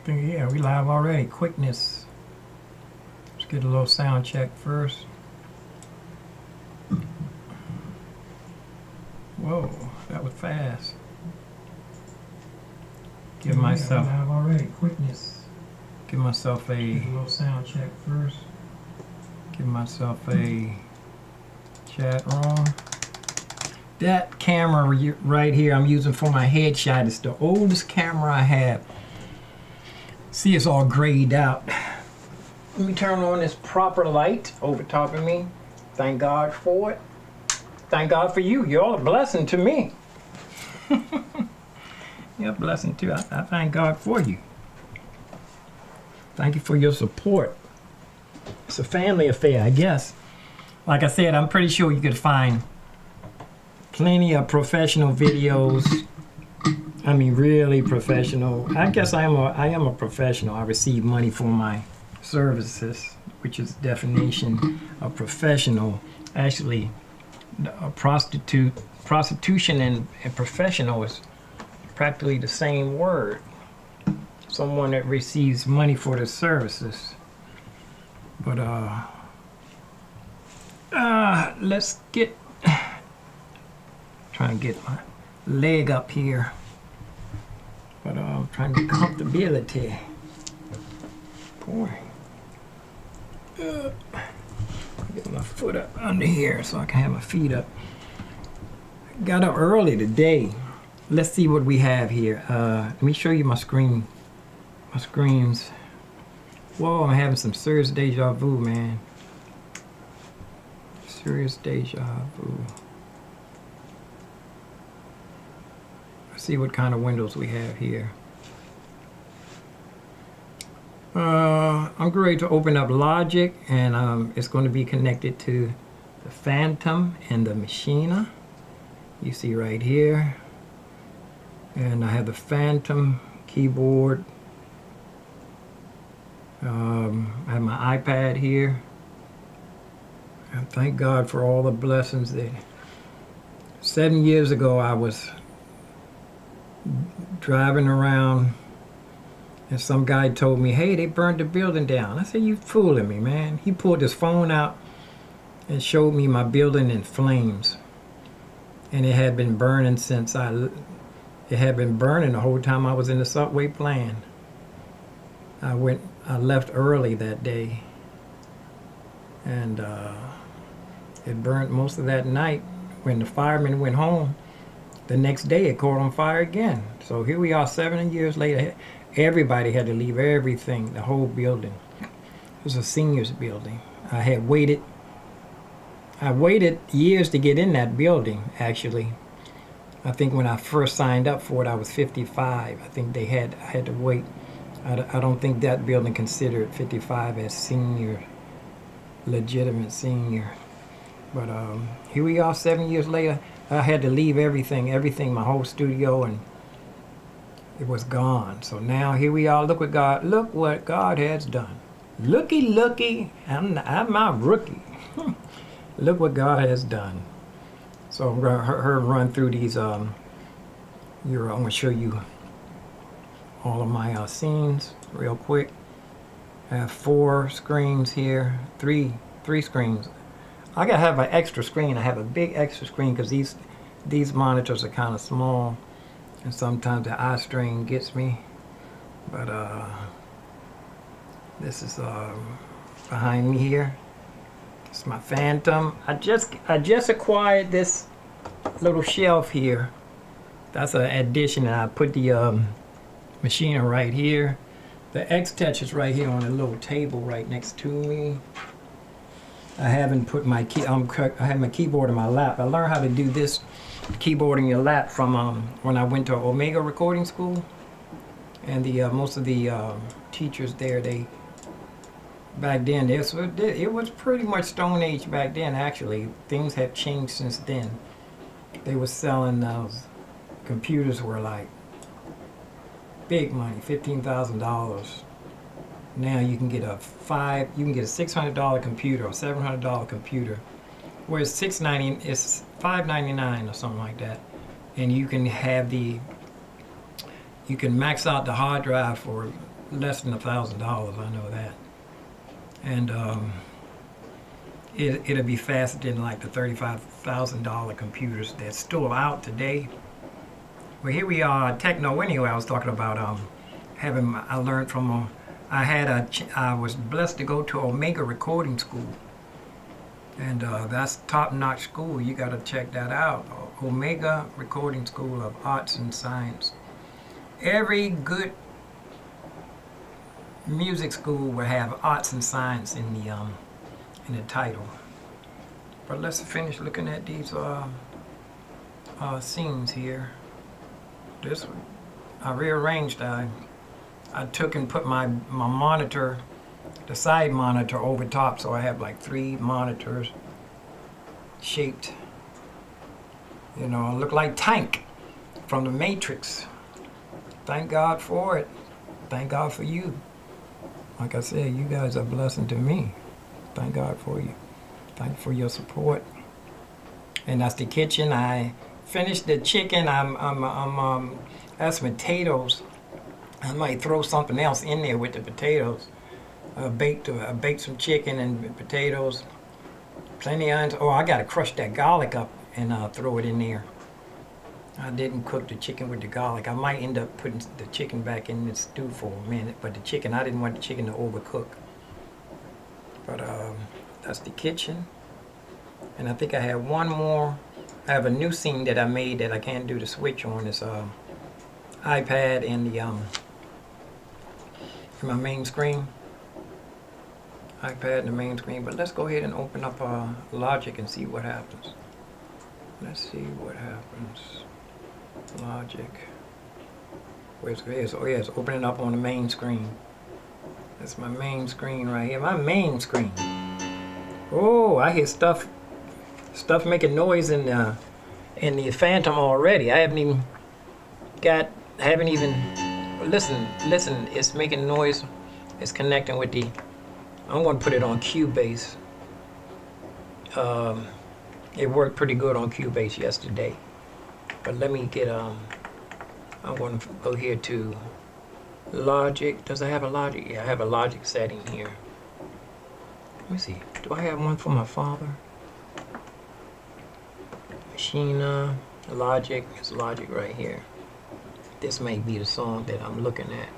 think, yeah, we live already. Quickness. Let's get a little sound check first. Whoa, that was fast. Give myself. Live already. Quickness. Give myself a little sound check first. Give myself a chat room. That camera right here I'm using for my headshot is the oldest camera I have. See, it's all grayed out. Let me turn on this proper light over top of me. Thank God for it. Thank God for you. You're all a blessing to me. You're a blessing too. I thank God for you. Thank you for your support. It's a family affair, I guess. Like I said, I'm pretty sure you could find plenty of professional videos. I mean, really professional. I guess I am a professional. I receive money for my services, which is the definition of professional. Actually, a prostitution and professional is practically the same word. Someone that receives money for their services. But let's get, trying to get my leg up here. But I'm trying to get comfortability. Boy. Get my foot up under here so I can have my feet up. Got up early today. Let's see what we have here. Let me show you my screen. My screens. Whoa, I'm having some serious deja vu, man. Serious deja vu. Let's see what kind of windows we have here. I'm ready to open up Logic, and it's going to be connected to the Phantom and the Machina. You see right here. And I have the Phantom keyboard. I have my iPad here. And thank God for all the blessings that 7 years ago I was driving around and some guy told me, hey, they burned the building down. I said, you fooling me, man. He pulled his phone out and showed me my building in flames. And it had been burning it had been burning the whole time I was in the subway playing. I left early that day, and it burned most of that night. When the firemen went home, the next day it caught on fire again. So here we are 7 years later. Everybody had to leave everything, the whole building. It was a seniors building. I waited years to get in that building, actually. I think when I first signed up for it, I was 55. I think I had to wait. I don't think that building considered 55 as senior, legitimate senior. But here we are 7 years later. I had to leave everything, my whole studio, and it was gone. So now here we are. Look what God has done. Looky, I'm not rookie. Look what God has done. So I'm going to run through these. I'm going to show you all of my scenes real quick. I have 4 screens here, three screens. I gotta have an extra screen. I have a big extra screen because these monitors are kind of small, and sometimes the eye strain gets me. But this is behind me here. It's my Phantom. I just acquired this little shelf here. That's an addition, and I put the Machina right here. The X-Touch is right here on a little table right next to me. I haven't put my I have my keyboard in my lap. I learned how to do this keyboard in your lap from when I went to Omega Recording School, and most of the teachers there, back then it was pretty much Stone Age back then. Actually, things have changed since then. They were selling computers were like big money, $15,000. Now you can get a $600 computer or $700 computer, whereas it's $599 or something like that, and you can max out the hard drive for less than $1,000. I know that, and it'll be faster than like the $35,000 computers that's still out today. Well, here we are, techno. Anyway, I was talking about I learned from I was blessed to go to Omega Recording School, and that's top-notch school. You got to check that out. Omega Recording School of Arts and Science. Every good music school will have arts and science in the title. But let's finish looking at these scenes here. This I rearranged. I took and put my monitor, the side monitor, over top, so I have like 3 monitors shaped. You know, look like Tank from the Matrix. Thank God for it. Thank God for you. Like I said, you guys are a blessing to me. Thank God for you. Thank you for your support. And that's the kitchen. I finished the chicken. That's potatoes. I might throw something else in there with the potatoes. I baked some chicken and potatoes. Plenty of onions. Oh, I gotta crush that garlic up and throw it in there. I didn't cook the chicken with the garlic. I might end up putting the chicken back in the stew for a minute, but the chicken, I didn't want the chicken to overcook. But that's the kitchen. And I think I have one more. I have a new scene that I made that I can't do the switch on. It's iPad and the in my main screen. iPad and the main screen. But let's go ahead and open up Logic and see what happens. Let's see what happens. Logic. Where's it? Oh yeah, it's opening up on the main screen. That's my main screen right here. My main screen. Oh, I hear stuff making noise in the Phantom already. I haven't even listen, it's making noise. It's connecting with the, I'm going to put it on Cubase. It worked pretty good on Cubase yesterday. But let me get, I'm going to go here to Logic. Does it have a Logic? Yeah, I have a Logic setting here. Let me see. Do I have one for my father? Machina, Logic. It's Logic right here. This may be the song that I'm looking at.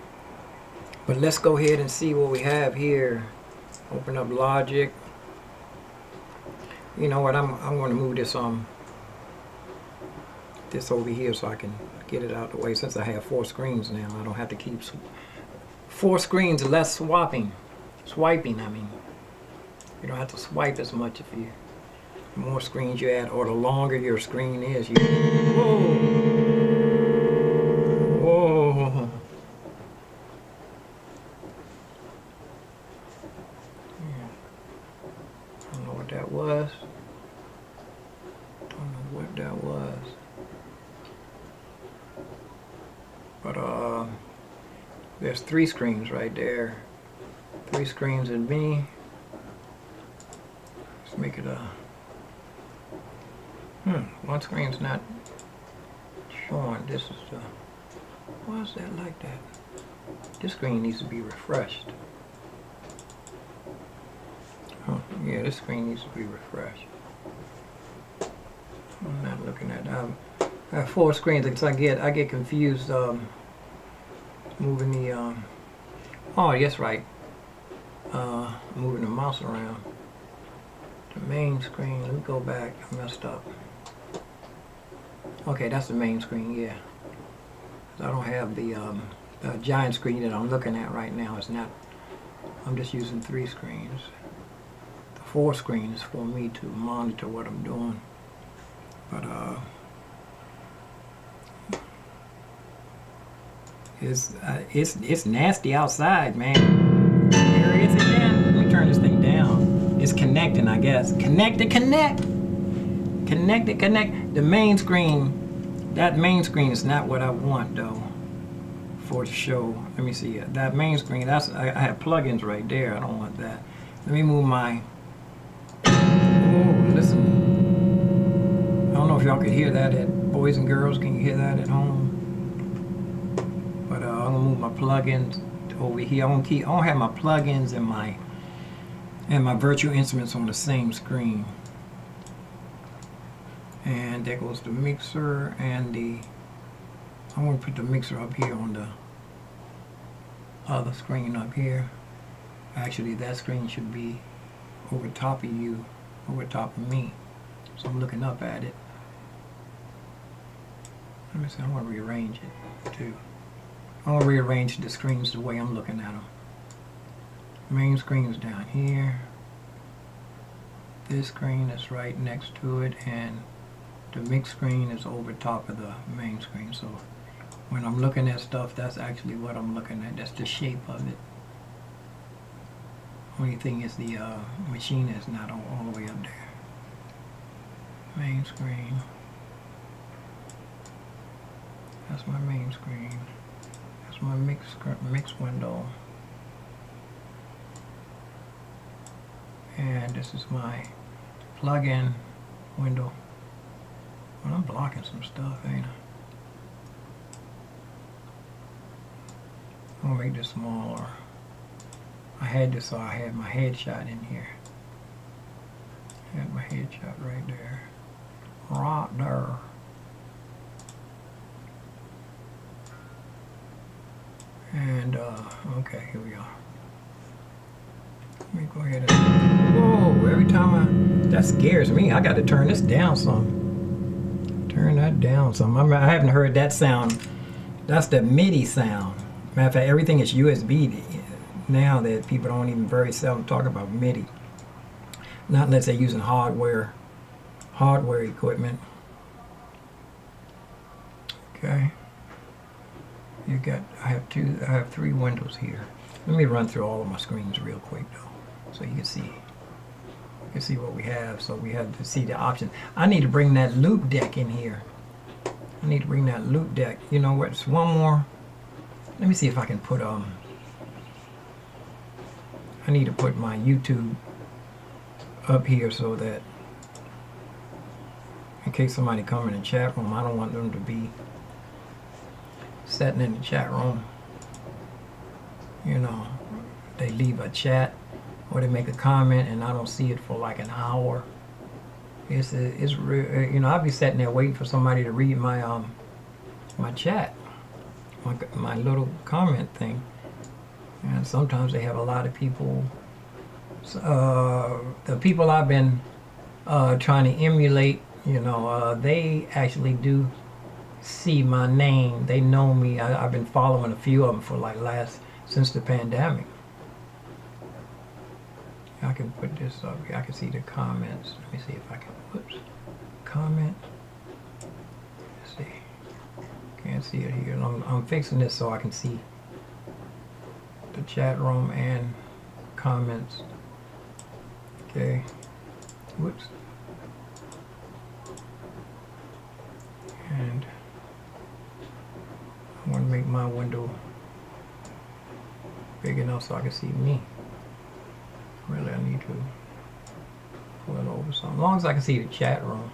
But let's go ahead and see what we have here. Open up Logic. You know what? I'm going to move this this over here so I can get it out of the way. Since I have 4 screens now, I don't have to keep 4 screens, less swiping. I mean, you don't have to swipe as much if you. The more screens you add, or the longer your screen is, whoa. Yeah. I don't know what that was. But there's 3 screens right there. 3 screens in me. Let's make it one screen's not showing. This is the. Why is that like that? This screen needs to be refreshed. Oh, yeah, this screen needs to be refreshed. I'm not looking at that. I have 4 screens because I get confused moving the oh yes, right, moving the mouse around. The main screen, let me go back. I messed up. Okay, that's the main screen. Yeah, I don't have the giant screen that I'm looking at right now. It's not. I'm just using 3 screens. The 4 screens for me to monitor what I'm doing. But it's nasty outside, man. Here it is again. Let me turn this thing down. It's connecting, I guess. Connect. The main screen. That main screen is not what I want though. For the show. Let me see. That main screen. I have plugins right there. I don't want that. Let me move my. Oh, listen. I don't know if y'all could hear that boys and girls. Can you hear that at home? But I'm gonna move my plugins over here. I don't have my plugins and my virtual instruments on the same screen. And there goes the mixer and I'm going to put the mixer up here on the other screen up here. Actually, that screen should be over top of you, over top of me. So I'm looking up at it. Let me see, I want to rearrange it too. I want to rearrange the screens the way I'm looking at them. Main screen is down here. This screen is right next to it, and the mix screen is over top of the main screen. So when I'm looking at stuff, that's actually what I'm looking at. That's the shape of it. Only thing is the machine is not all the way up there. Main screen. That's my main screen. That's my mix window. And this is my plug-in window. Well, I'm blocking some stuff, ain't I? I'm gonna make this smaller. I had this so I had my headshot in here. I had my headshot right there. Right there. And, okay, here we are. Let me go ahead and, whoa, every time that scares me. I got to turn this down some. Turn that down some. I haven't heard that sound. That's the MIDI sound. Matter of fact, everything is USB now that people don't even very seldom talk about MIDI. Not unless they're using hardware equipment. Okay. I have 3 windows here. Let me run through all of my screens real quick though, so you can see what we have. So we have to see the options. I need to bring that loop deck in here. I need to bring that loop deck. You know what? It's one more. Let me see if I can put I need to put my YouTube up here so that in case somebody come in the chat room, I don't want them to be sitting in the chat room. You know, they leave a chat or they make a comment and I don't see it for like an hour. It's real, you know, I'll be sitting there waiting for somebody to read my my chat, my little comment thing. And sometimes they have a lot of people. The people I've been trying to emulate, you know, they actually do see my name. They know me. I've been following a few of them for like since the pandemic. I can put this up here. I can see the comments. Let me see if I can. Whoops. Comment. Let's see. Can't see it here. I'm fixing this so I can see the chat room and comments. Okay. Whoops. And I want to make my window big enough so I can see me. Really, I need to pull it over some. As long as I can see the chat room.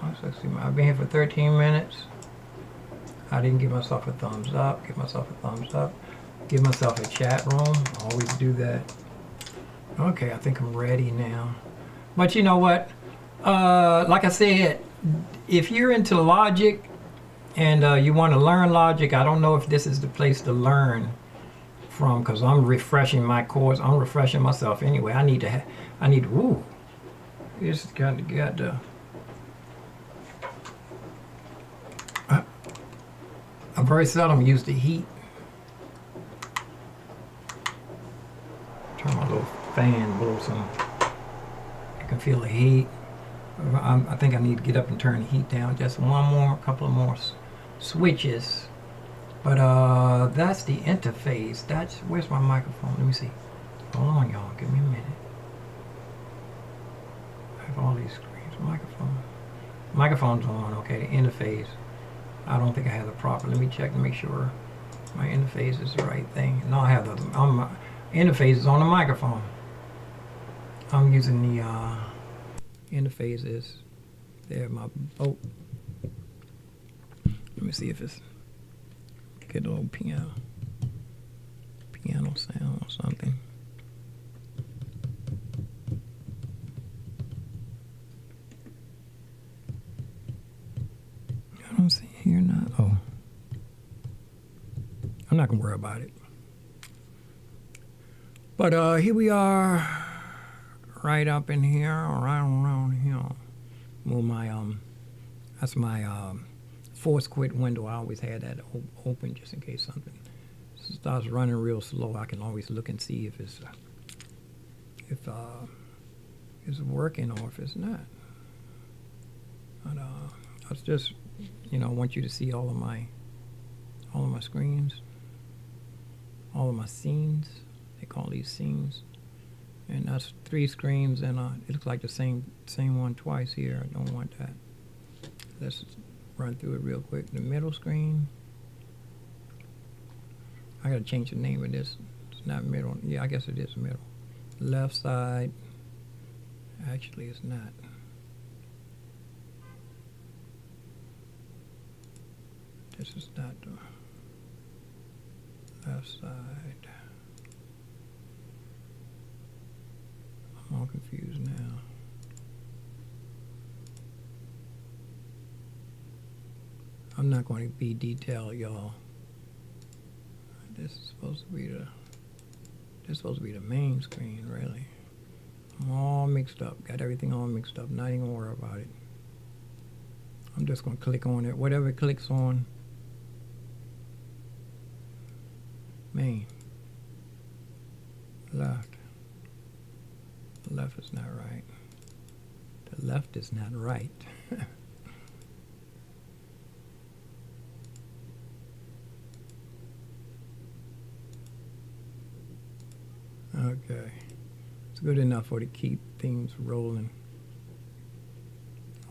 I've been here for 13 minutes. I didn't give myself a thumbs up. Give myself a thumbs up. Give myself a chat room. Always do that. Okay, I think I'm ready now. But you know what? Like I said, if you're into Logic and you want to learn Logic, I don't know if this is the place to learn from, because I'm refreshing my course. I'm refreshing myself anyway. I need to, ooh, it's got the, I very seldom use the heat. Turn my little fan, blow some, you can feel the heat. I think I need to get up and turn the heat down. Just couple of more switches. But that's the interface. Where's my microphone? Let me see. Hold on, y'all. Give me a minute. I have all these screens. Microphone's on. Okay, the interface. I don't think I have the proper. Let me check to make sure my interface is the right thing. No, I have the interface is on the microphone. I'm using the interfaces. There, my boat. Let me see if it's get a little piano. piano sound or something. I don't see here now. Oh, I'm not gonna worry about it. But here we are, right up in here, right around here. Move my that's my force quit window. I always had that open just in case something starts running real slow. I can always look and see if it's working or if it's not. But I was just, want you to see all of my screens, all of my scenes. They call these scenes, and that's 3 screens, and it looks like the same one twice here. I don't want that. Let's run through it real quick. The middle screen. I gotta change the name of this. It's not middle. Yeah, I guess it is middle. Left side. Actually, it's not. This is not the left side. I'm all confused now. I'm not going to be detailed, y'all. This is supposed to be the main screen, really. I'm all mixed up. Got everything all mixed up. Not even gonna worry about it. I'm just gonna click on it. Whatever it clicks on. Main. Left. The left is not right. The left is not right. Okay. It's good enough for to keep things rolling.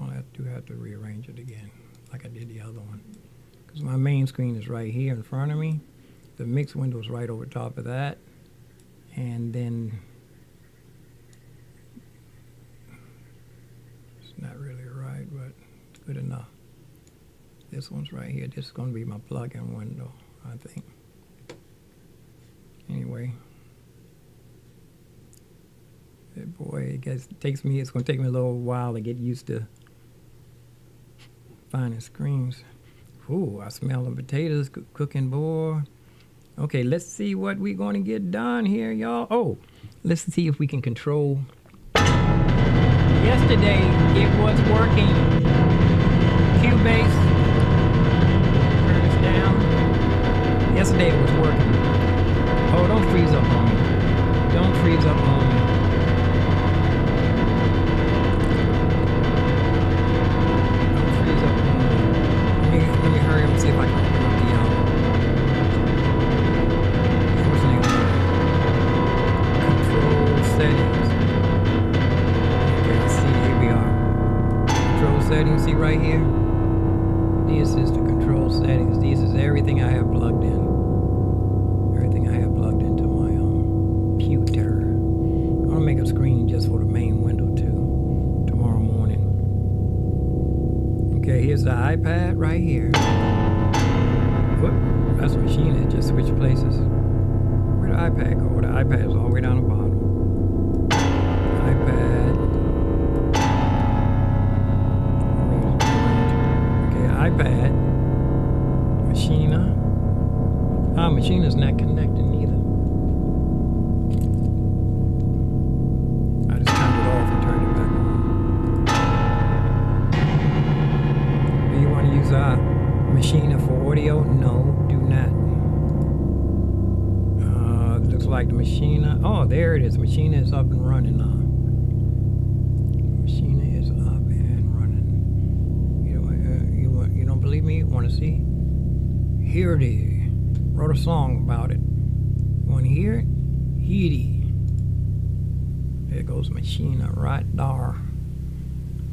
I do have to rearrange it again, like I did the other one. Because my main screen is right here in front of me. The mix window is right over top of that. And then it's not really right, but it's good enough. This one's right here. This is going to be my plug-in window, I think. Anyway. Boy, it's going to take me a little while to get used to finding screens. Ooh, I smell the potatoes cooking, boy. Okay, let's see what we're going to get done here, y'all. Oh, let's see if we can control. Yesterday, it was working. Cubase. Turn this down. Yesterday, it was working. Oh, don't freeze up on me. Don't freeze up on me. Let me hurry up and see if I can open up the control settings. Okay, let's see, here we are. Control settings, see right here? This is the control settings. This is everything I have plugged in. Everything I have plugged into my computer. I'm gonna make a screen just for the main window too, tomorrow morning. Okay, here's the iPad right here. Whoop, that's Machina. It just switched places. Where'd the iPad go? The iPad is all the way down the bottom. iPad. Okay, iPad. Machina. Machina's not connecting either. I just turned it off and turned it back on. Do you want to use Machina for audio? No, do not. Looks like the Machina. Oh, there it is. Machina is up and running now. Machina is up and running. You don't believe me? Want to see? Here it is. Wrote a song about it. You want to hear it? Heedy. There goes Machina right there.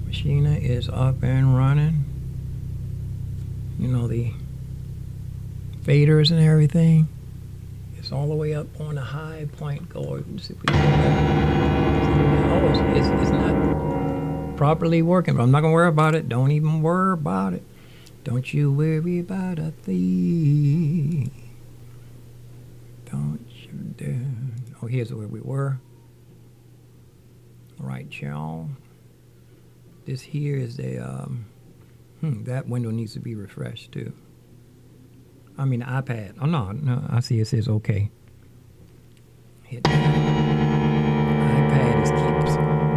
Machina is up and running. You know, the faders and everything. It's all the way up on the high point. Go see if we can it's not properly working, but I'm not gonna worry about it. Don't even worry about it. Don't you worry about a thing. Don't you Oh, here's where we were. Right, y'all. This here is a, that window needs to be refreshed too. I mean, the iPad. Oh, no, I see it says okay. Hit that. iPad is keeps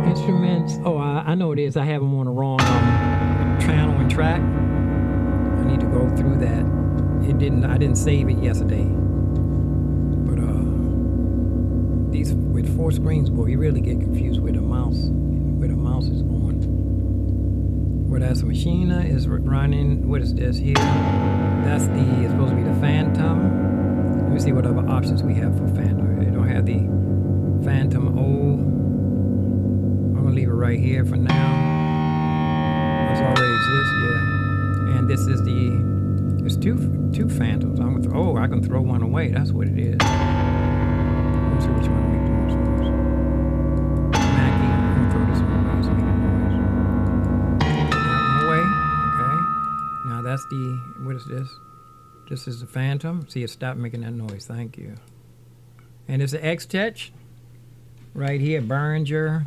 instruments. Oh, I know it is. I have them on the wrong channel and track. I need to go through that. I didn't save it yesterday. But these with 4 screens, boy, you really get confused where the mouse is going. Where that's a Machina is running. What is this here? That's it's supposed to be the Phantom. Let me see what other options we have for Phantom. They don't have the Phantom O. I'm gonna leave it right here for now. That's already exists, yeah. And this is there's two Phantoms. I can throw one away. That's what it is. Let's see which one makes the most noise. Mackie, I'm gonna throw this one away. It's making noise. That one away. Okay. Now that's what is this? This is the Phantom. See, it stopped making that noise. Thank you. And it's an X-Tech right here, Behringer.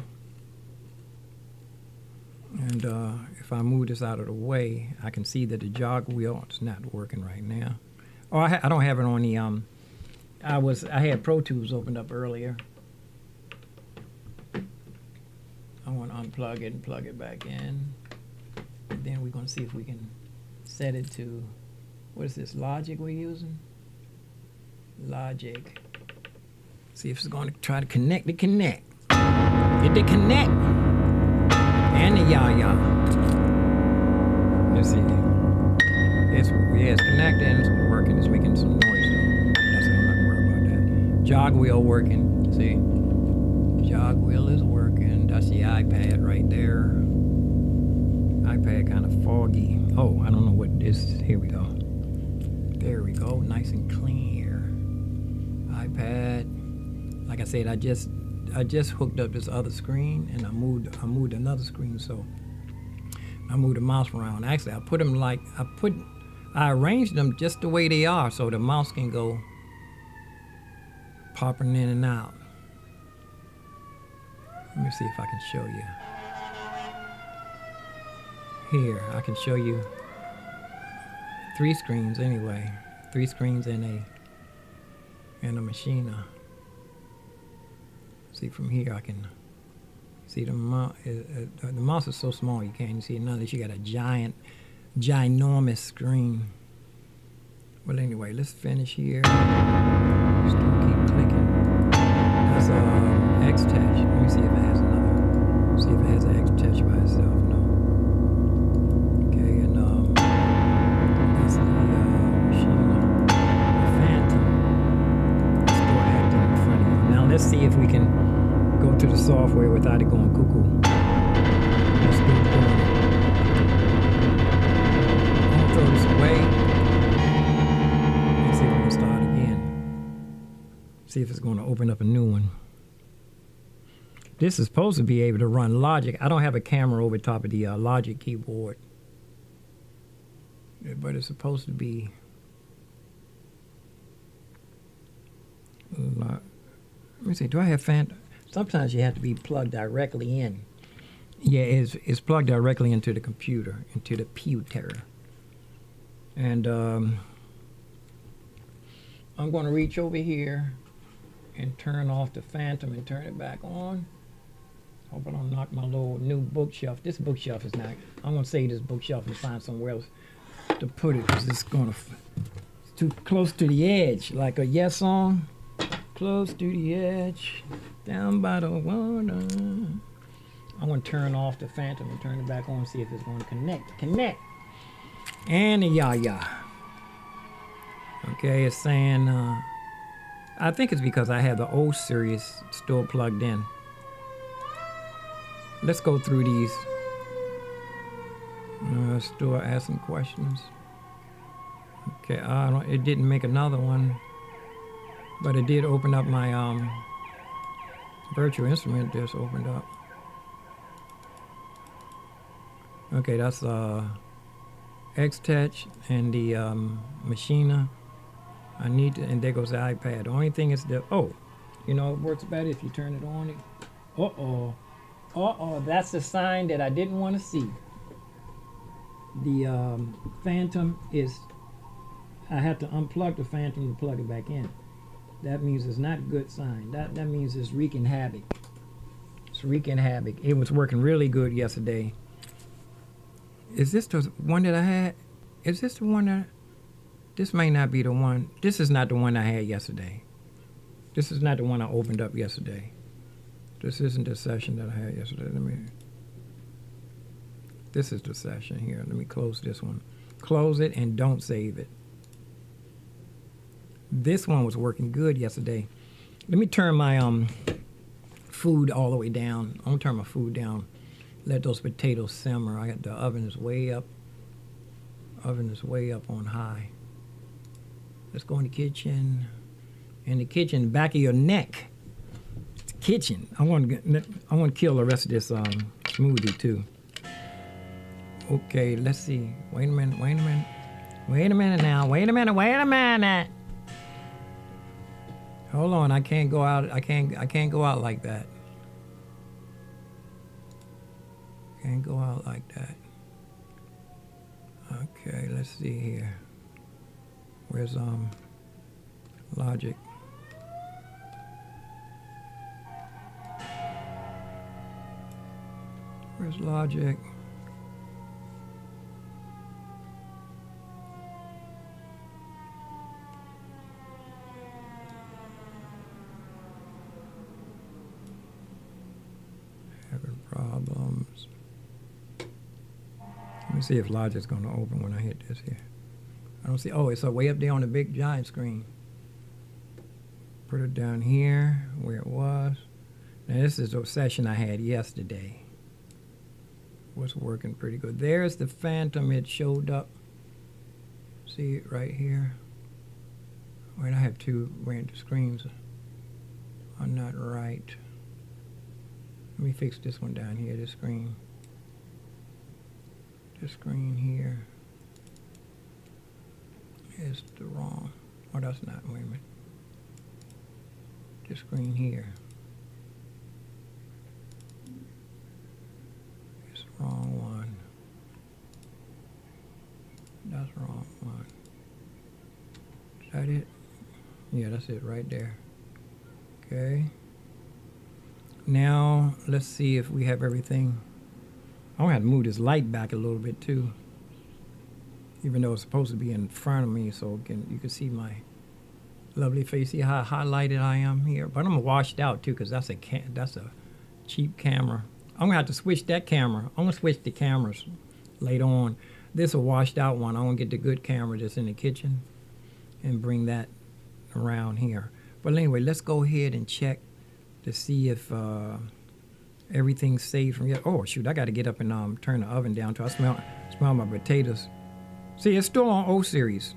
And if I move this out of the way, I can see that the jog wheel is not working right now. Oh, I don't have it on the I had Pro Tools opened up earlier. I want to unplug it and plug it back in. And then we're going to see if we can set it to, what is this, Logic we're using? Logic. See if it's going to try to connect. Did they connect? And the yah-yah. Let's see. It's connected and it's working. It's making some noise though. That's I'm not worried about that. Jog wheel working. See? Jog wheel is working. That's the iPad right there. iPad kind of foggy. Oh, I don't know what this is. Here we go. There we go. Nice and clean here. iPad. Like I said, I just hooked up this other screen and I moved another screen, so I moved the mouse around. Actually, I put them I arranged them just the way they are so the mouse can go popping in and out. Let me see if I can show you. Here, I can show you 3 screens anyway. 3 screens in a Machina. See, from here I can see the mouse is so small you can't see it none unless you got a ginormous screen. Well, anyway, let's finish here. Still keep clicking. That's X-Tech. Let me see if it has another. See if it has an X-Tech by itself. No. Okay, and that's the Machina, the Phantom. Still acting in front of you. Now let's see if we can go to the software without it going cuckoo. Let's do it. I'm gonna throw this away. Let's see if we can start again. See if it's going to open up a new one. This is supposed to be able to run Logic. I don't have a camera over top of the Logic keyboard, but it's supposed to be. Let me see. Do I have Phantom? Sometimes you have to be plugged directly in. Yeah, it's plugged directly into the computer, into the pewter. And I'm going to reach over here and turn off the Phantom and turn it back on. Hope I don't knock my little new bookshelf. This bookshelf is not. I'm going to save this bookshelf and find somewhere else to put it because it's too close to the edge, like a Yes song. Close to the edge, down by the water. I'm going to turn off the Phantom and turn it back on and see if it's going to connect. Connect. And a yah-yah. Okay, it's saying, I think it's because I have the O series still plugged in. Let's go through these. Still asking questions. Okay, it didn't make another one. But it did open up my virtual instrument just opened up. Okay, that's X-Tech and the Machina. And there goes the iPad. The only thing is You know, it works better if you turn it on. Uh-oh. Uh-oh, that's a sign that I didn't want to see. The phantom is, I have to unplug the phantom to plug it back in. That means it's not a good sign. That means it's wreaking havoc. It's wreaking havoc. It was working really good yesterday. Is this the one that I had? Is this the one that... This may not be the one. This is not the one I had yesterday. This is not the one I opened up yesterday. This isn't the session that I had yesterday. This is the session here. Let me close this one. Close it and don't save it. This one was working good yesterday. Let me turn my food all the way down. I'm gonna turn my food down. Let those potatoes simmer. I got the oven is way up. Oven is way up on high. Let's go in the kitchen. In the kitchen, back of your neck. It's the kitchen. I want to kill the rest of this smoothie too. Okay, let's see. Wait a minute. Wait a minute. Wait a minute now. Wait a minute. Wait a minute. Hold on. I can't go out. I can't go out like that. Can't go out like that. Okay, let's see here. Where's Logic? Where's Logic? Having problems. Let me see if Logic's going to open when I hit this here. I don't see. Oh, it's way up there on the big giant screen. Put it down here where it was. Now this is the session I had yesterday. Was working pretty good. There's the phantom. It showed up. See it right here. Wait, I have two random screens. Are not right. Let me fix this one down here. This screen. This screen here is the wrong. Oh, that's not. Wait a minute. This screen here. It's the wrong one. That's the wrong one. Is that it? Yeah, that's it right there. Okay. Now, let's see if we have everything. I'm gonna have to move this light back a little bit too. Even though it's supposed to be in front of me so you can see my lovely face. See how highlighted I am here? But I'm washed out too because that's a cheap camera. I'm gonna have to switch that camera. I'm gonna switch the cameras later on. This is a washed out one. I'm gonna get the good camera that's in the kitchen and bring that around here. But anyway, let's go ahead and check to see if everything's saved from yet. Oh shoot, I got to get up and turn the oven down till I smell my potatoes. See, it's still on O series.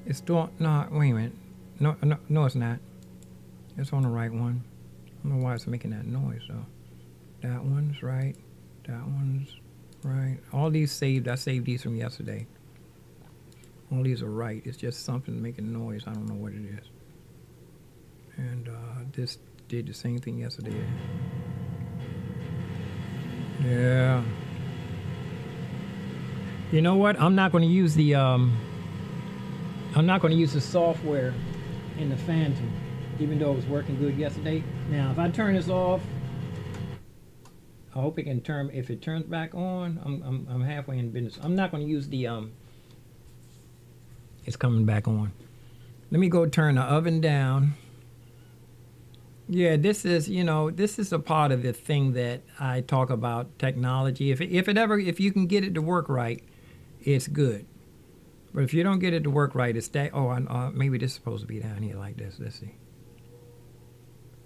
It's still no. Wait a minute. No, it's not. It's on the right one. I don't know why it's making that noise though. That one's right. That one's right. All these saved. I saved these from yesterday. All these are right. It's just something making noise. I don't know what it is. And this did the same thing yesterday. Yeah. You know what? I'm not going to use the software in the Phantom, even though it was working good yesterday. Now, if I turn this off, I hope it can turn. If it turns back on, I'm halfway in business. I'm not going to use the It's coming back on. Let me go turn the oven down. Yeah, this is a part of the thing that I talk about technology. If you can get it to work right, it's good. But if you don't get it to work right, it's that. Oh, maybe this is supposed to be down here like this. Let's see.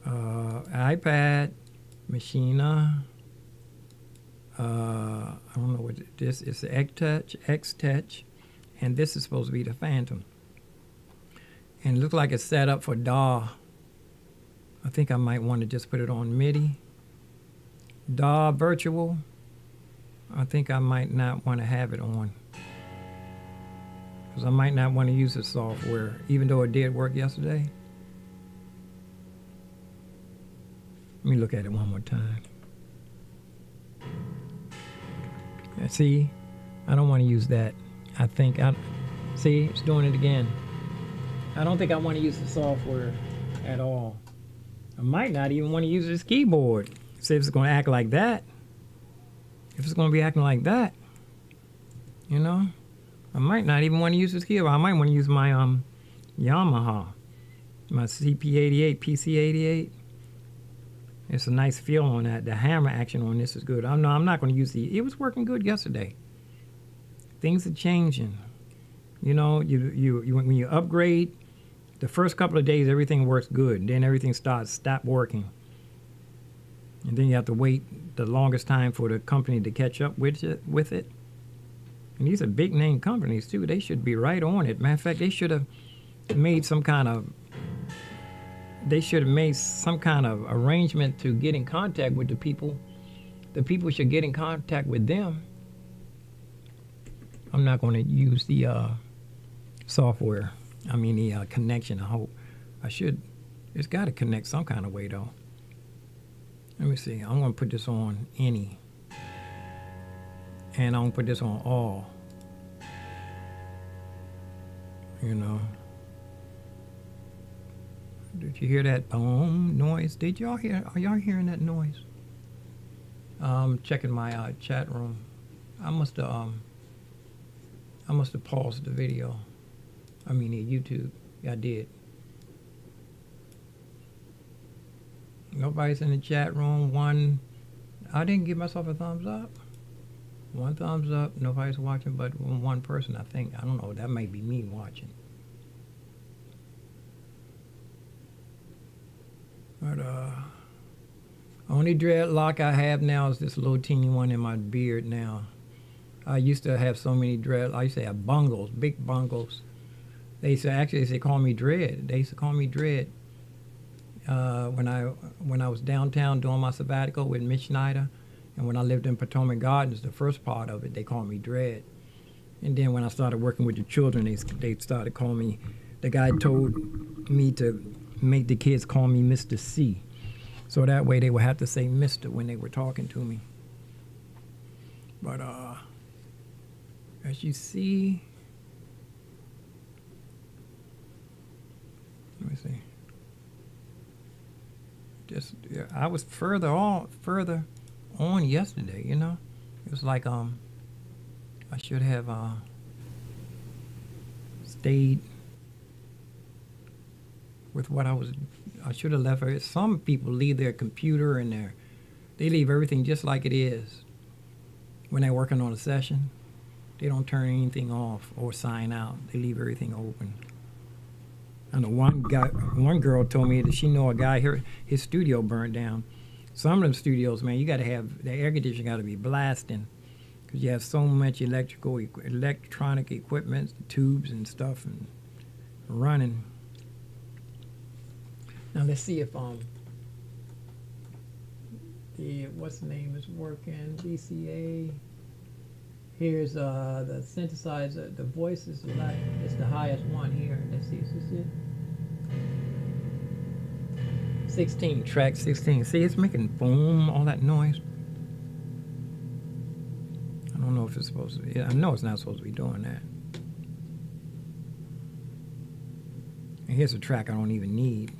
iPad, Machina. I don't know what this is. The X Touch, and this is supposed to be the Phantom. And it looks like it's set up for DAW. I think I might want to just put it on MIDI. DAW Virtual. I think I might not want to have it on. Because I might not want to use the software, even though it did work yesterday. Let me look at it one more time. Yeah, see, I don't want to use that. See, it's doing it again. I don't think I want to use the software at all. I might not even want to use this keyboard. See if it's going to act like that. If it's going to be acting like that, you know, I might not even want to use this keyboard. I might want to use my Yamaha, my CP88, PC88. It's a nice feel on that. The hammer action on this is good. I'm not going to use it was working good yesterday. Things are changing. You know, when you upgrade, the first couple of days everything works good. Then everything stop working. And then you have to wait the longest time for the company to catch up with it. And these are big name companies too. They should be right on it. Matter of fact, they should have made some kind of arrangement to get in contact with the people. The people should get in contact with them. I'm not going to use the software. I mean the connection. I hope I should. It's got to connect some kind of way though. Let me see. I'm going to put this on any. And I'm going to put this on all. You know. Did you hear that boom noise? Did y'all hear? Are y'all hearing that noise? Checking my chat room. I must have paused the video. I mean the YouTube. Yeah, I did. Nobody's in the chat room. I didn't give myself a thumbs up. One thumbs up. Nobody's watching but one person, I think. I don't know. That might be me watching. But only dreadlock I have now is this little teeny one in my beard now. I used to have so many I used to have bungles, big bungles. They used to call me Dread. They used to call me Dread. When I was downtown doing my sabbatical with Mitch Schneider, and when I lived in Potomac Gardens, the first part of it, they called me Dread. And then when I started working with the children, they started calling me. The guy told me to make the kids call me Mr. C, so that way they would have to say Mr. when they were talking to me. But as you see, let me see. I was further on yesterday, you know. It was like I should have stayed with what I should have left her. Some people leave their computer and they leave everything just like it is when they're working on a session. They don't turn anything off or sign out. They leave everything open. I know one girl told me that she know a guy here, his studio burned down. Some of them studios, man, you got to have the air conditioning got to be blasting because you have so much electronic equipment, tubes and stuff, and running. Now let's see if the what's the name is working. VCA. Here's the synthesizer. The voice is it's the highest one here. Let's see, is this it? 16, track 16. See, it's making boom, all that noise. I don't know if it's supposed to be. I know it's not supposed to be doing that. And here's a track I don't even need.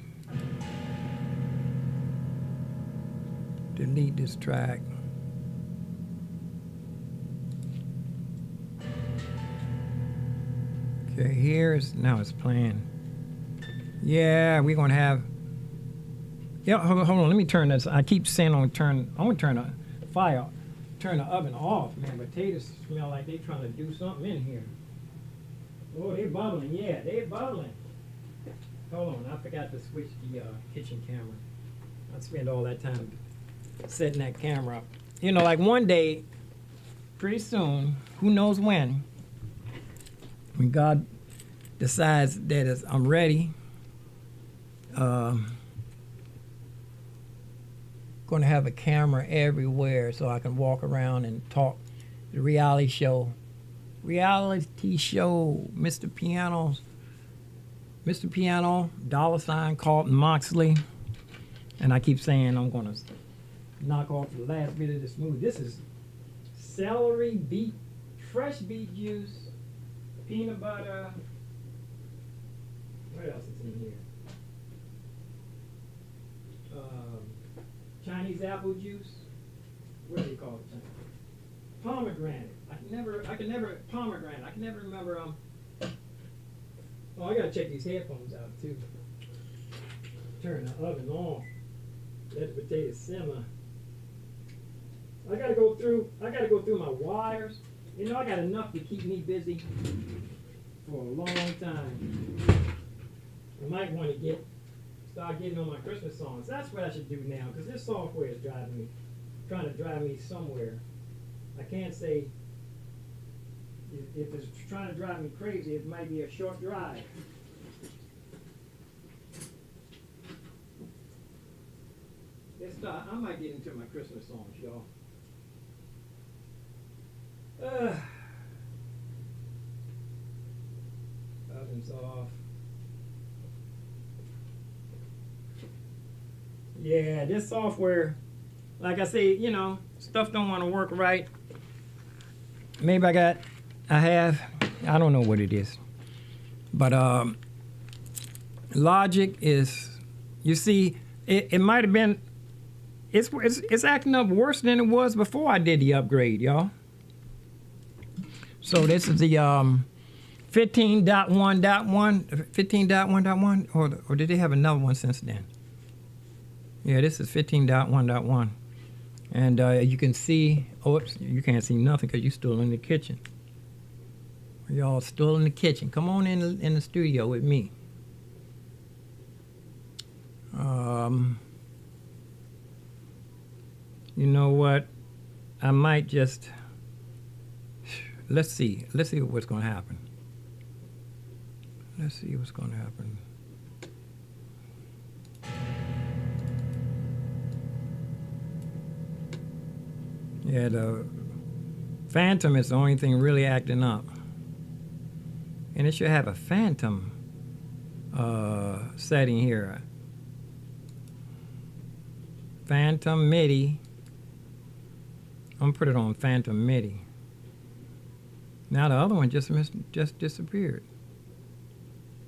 Delete this track. Okay, now it's playing. Yeah, we're gonna have. Yeah, hold on. Let me turn this. I keep saying I want to turn the fire, turn the oven off, man. Potatoes smell like they trying to do something in here. Oh, they bubbling. Yeah, they bubbling. Hold on, I forgot to switch the kitchen camera. I spend all that time setting that camera up. You know, like one day, pretty soon, who knows when God decides that I'm ready, going to have a camera everywhere so I can walk around and talk. The reality show, Mr. Piano, $, Carlton Moxley. And I keep saying I'm gonna knock off the last bit of the smoothie. This is celery, fresh beet juice, peanut butter. What else is in here? Chinese apple juice. What do you call it? Pomegranate. I can never pomegranate. I can never remember. Oh, I gotta check these headphones out too. Turn the oven off. Let the potatoes simmer. I gotta go through my wires. You know, I got enough to keep me busy for a long time. I might want to start getting on my Christmas songs. That's what I should do now, because this software is trying to drive me somewhere. I can't say if it's trying to drive me crazy, it might be a short drive. I might get into my Christmas songs, y'all. Oven's off. Yeah, this software, like I say, you know, stuff don't want to work right. Maybe I don't know what it is. But Logic is, you see, it might have been, it's acting up worse than it was before I did the upgrade, y'all. So this is the 15.1.1, or did they have another one since then? Yeah, this is 15.1.1. And you can see, oops, you can't see nothing because you're still in the kitchen. Y'all still in the kitchen. Come on in the studio with me. You know what? I might just, let's see what's going to happen. Let's see what's going to happen. Yeah, the Phantom is the only thing really acting up. And it should have a Phantom setting here. Phantom MIDI. I'm gonna put it on Phantom MIDI. Now the other one just disappeared.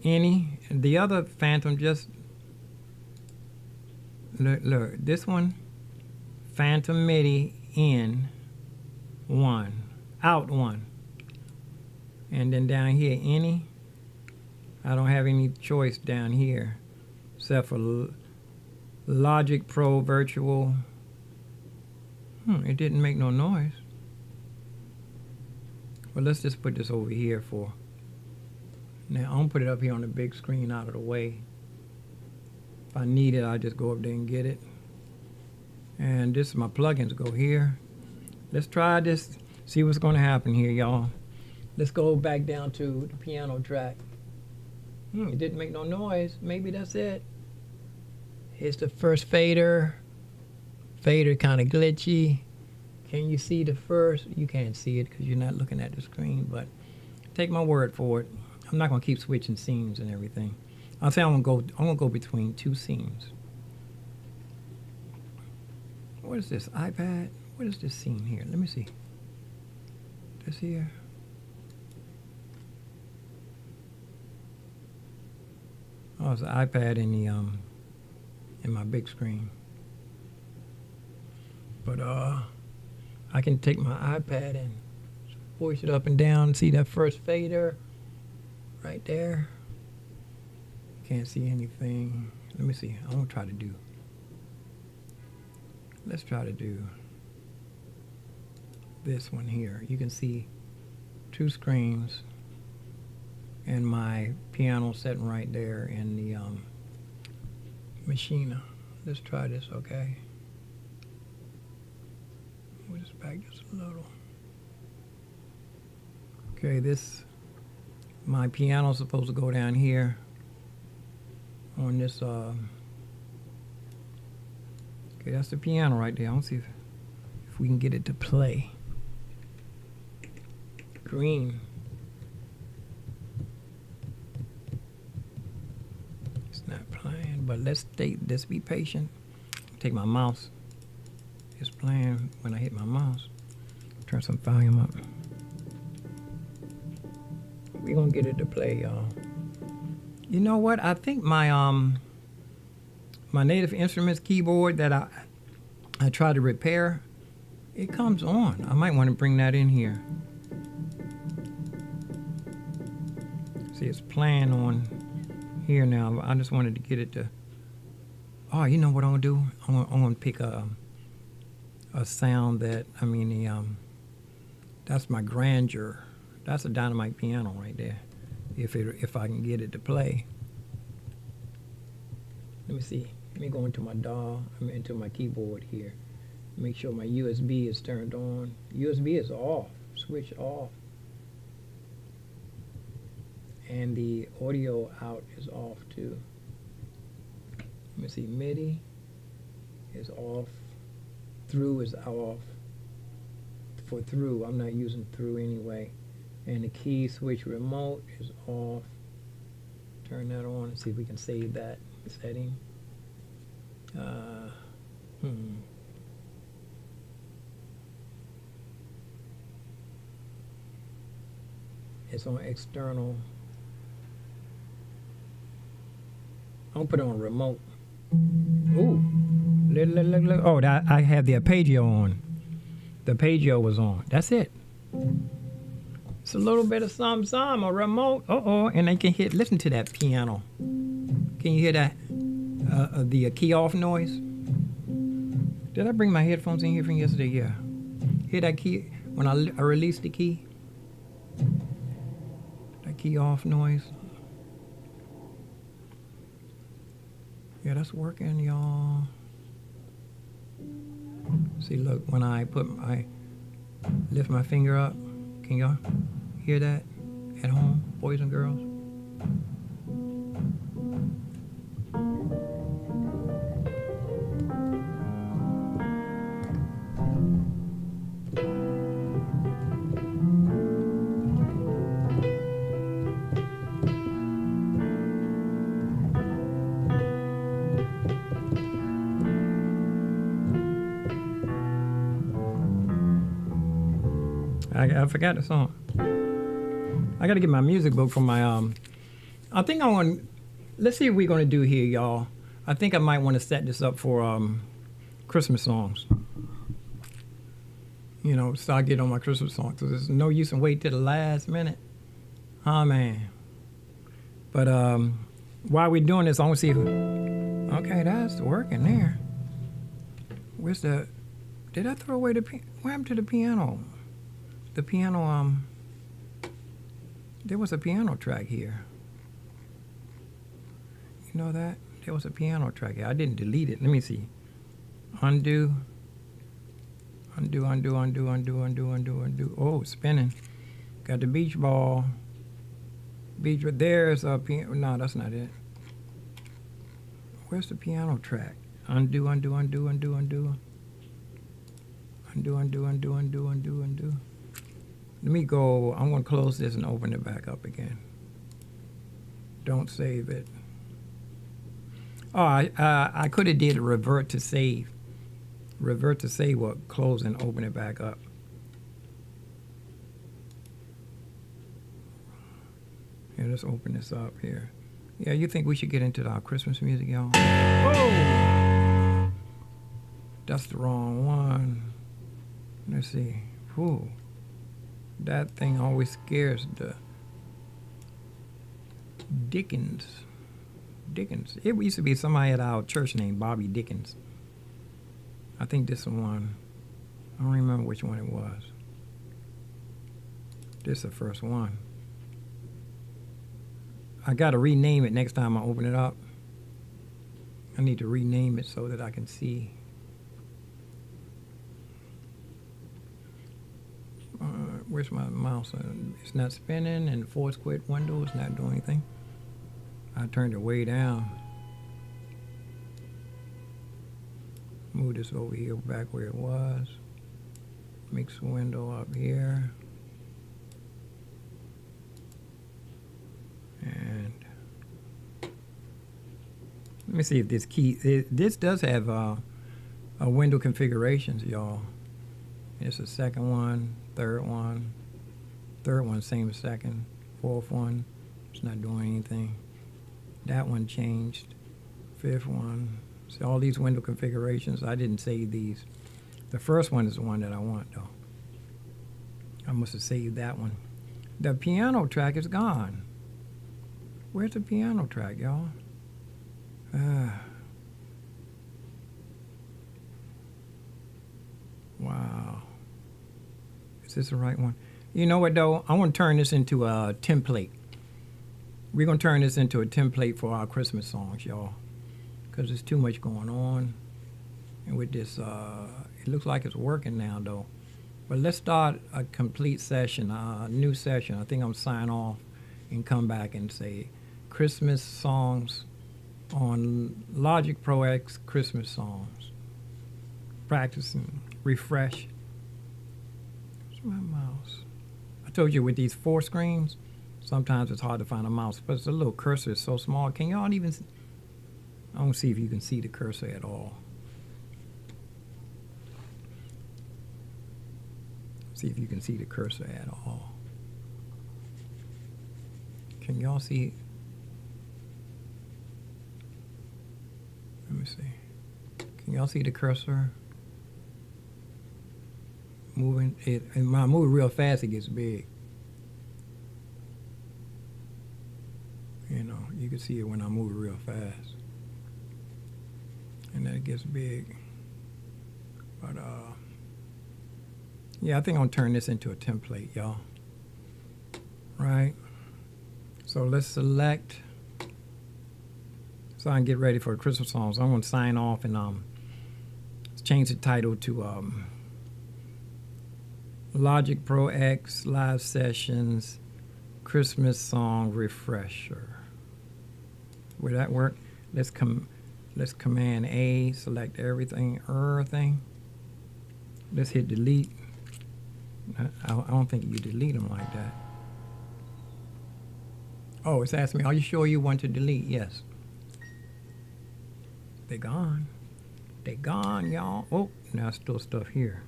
The other Phantom just, look, this one, Phantom MIDI in 1, out 1. And then down here, I don't have any choice down here except for Logic Pro Virtual. It didn't make no noise. Well, let's just put this over here for now. I'm gonna put it up here on the big screen out of the way. If I need it, I'll just go up there and get it. And this is my plugins go here. Let's try this, see what's gonna happen here, y'all. Let's go back down to the piano track. It didn't make no noise. Maybe that's it. Here's the first fader. Fader kind of glitchy. Can you see the first? You can't see it because you're not looking at the screen, but take my word for it. I'm not gonna keep switching scenes and everything. I'll say I'm gonna go between 2 scenes. What is this, iPad? What is this scene here? Let me see. This here. Oh, it's an iPad in the in my big screen. But I can take my iPad and push it up and down. See that first fader right there? Can't see anything. Let me see. I'm gonna try to do. Let's try to do this one here. You can see 2 screens and my piano sitting right there in the Machina. Let's try this, okay? We'll just back just a little. Okay, my piano's supposed to go down here on this, okay, that's the piano right there. I don't see if we can get it to play. Green. It's not playing, but let's be patient. take my mouse. It's playing when I hit my mouse. Turn some volume up. We're gonna get it to play, y'all. You know what? I think my my Native Instruments keyboard that I tried to repair, it comes on. I might want to bring that in here. See, it's playing on here now. I just wanted to get it to. Oh, you know what I'm gonna do? I'm gonna pick a sound that, I mean, that's my grandeur. That's a dynamite piano right there. If I can get it to play. Let me see. Let me go into my DAW. I'm into my keyboard here. Make sure my USB is turned on. USB is off. Switch off. And the audio out is off too. Let me see. MIDI is off. Through is off. For through, I'm not using through anyway. And the key switch remote is off. Turn that on and see if we can save that setting. It's on external. I'm gonna put it on remote. Ooh, look. Oh, I have the arpeggio on. The arpeggio was on. That's it. It's a little bit of some a remote. And they can hit. Listen to that piano. Can you hear that? The key off noise. Did I bring my headphones in here from yesterday? Yeah. Hear that key when I released the key? That key off noise. Yeah, that's working, y'all. See, look, when I lift my finger up, can y'all hear that at home, boys and girls? I forgot the song. I got to get my music book from my I think I want. Let's see what we're gonna do here, y'all. I think I might want to set this up for Christmas songs. You know, start getting on my Christmas songs. So there's no use in wait till the last minute. Oh man. But while we're doing this, I want to see. Okay, that's working there. Where's the? Did I throw away the? What happened to the piano? The piano, there was a piano track here. You know that? There was a piano track here. I didn't delete it. Let me see. Undo. Oh, spinning. Got the beach ball. There's a piano. No, that's not it. Where's the piano track? Undo. Let me go. I'm going to close this and open it back up again. Don't save it. Oh, I could have did a revert to save. Revert to save will close and open it back up. Here, let's open this up here. Yeah, you think we should get into our Christmas music, y'all? Oh! That's the wrong one. Let's see. Whew. That thing always scares the Dickens. It used to be somebody at our church named Bobby Dickens. I think this one. I don't remember which one it was. This is the first one. I got to rename it next time I open it up. I need to rename it so that I can see. Where's my mouse? It's not spinning, and the force quit window is not doing anything. I turned it way down. Move this over here back where it was. Mix window up here. And let me see if this key, this does have window configurations, y'all. It's the second one, third one, same as second, fourth one, it's not doing anything. That one changed, fifth one. See all these window configurations, I didn't save these. The first one is the one that I want though. I must have saved that one. The piano track is gone. Where's the piano track, y'all? Wow. Is this the right one? You know what, though? I want to turn this into a template. We're going to turn this into a template for our Christmas songs, y'all. Because there's too much going on. And with this, it looks like it's working now, though. But let's start a complete session, a new session. I think I'm sign off and come back and say Christmas songs on Logic Pro X Christmas songs. Practicing, refresh. Where's my mouse? I told you with these 4 screens, sometimes it's hard to find a mouse, but the little cursor is so small. Can y'all even see? I don't see if you can see the cursor at all. See if you can see the cursor at all. Can y'all see? Let me see. Can y'all see the cursor? Moving it, and when I move it real fast, it gets big. You know, you can see it when I move it real fast, and then it gets big. But yeah, I think I'm gonna turn this into a template, y'all. Right. So let's select. So I can get ready for the Christmas songs. I'm gonna sign off and change the title to Logic Pro X Live Sessions Christmas Song Refresher. Will that work? Let's Command A, select everything. Let's hit delete. I don't think you delete them like that. Oh, it's asking me, are you sure you want to delete? Yes. They're gone. They're gone, y'all. Oh, now still stuff here.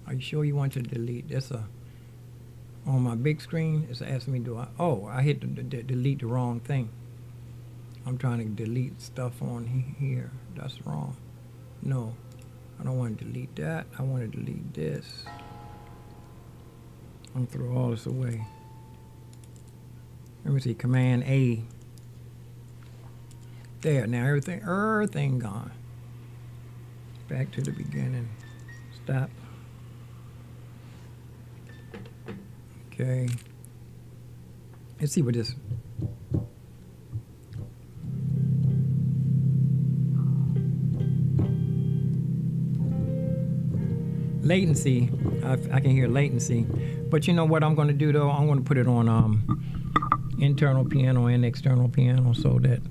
Are you sure you want to delete this? On my big screen, it's asking me, I hit the delete the wrong thing. I'm trying to delete stuff on here. That's wrong. No, I don't want to delete that. I want to delete this. I'm gonna throw all this away. Let me see, Command A. There, now everything gone. Back to the beginning. Stop. Okay. Let's see what this. Latency. I can hear latency. But you know what I'm going to do though? I'm going to put it on internal piano and external piano so that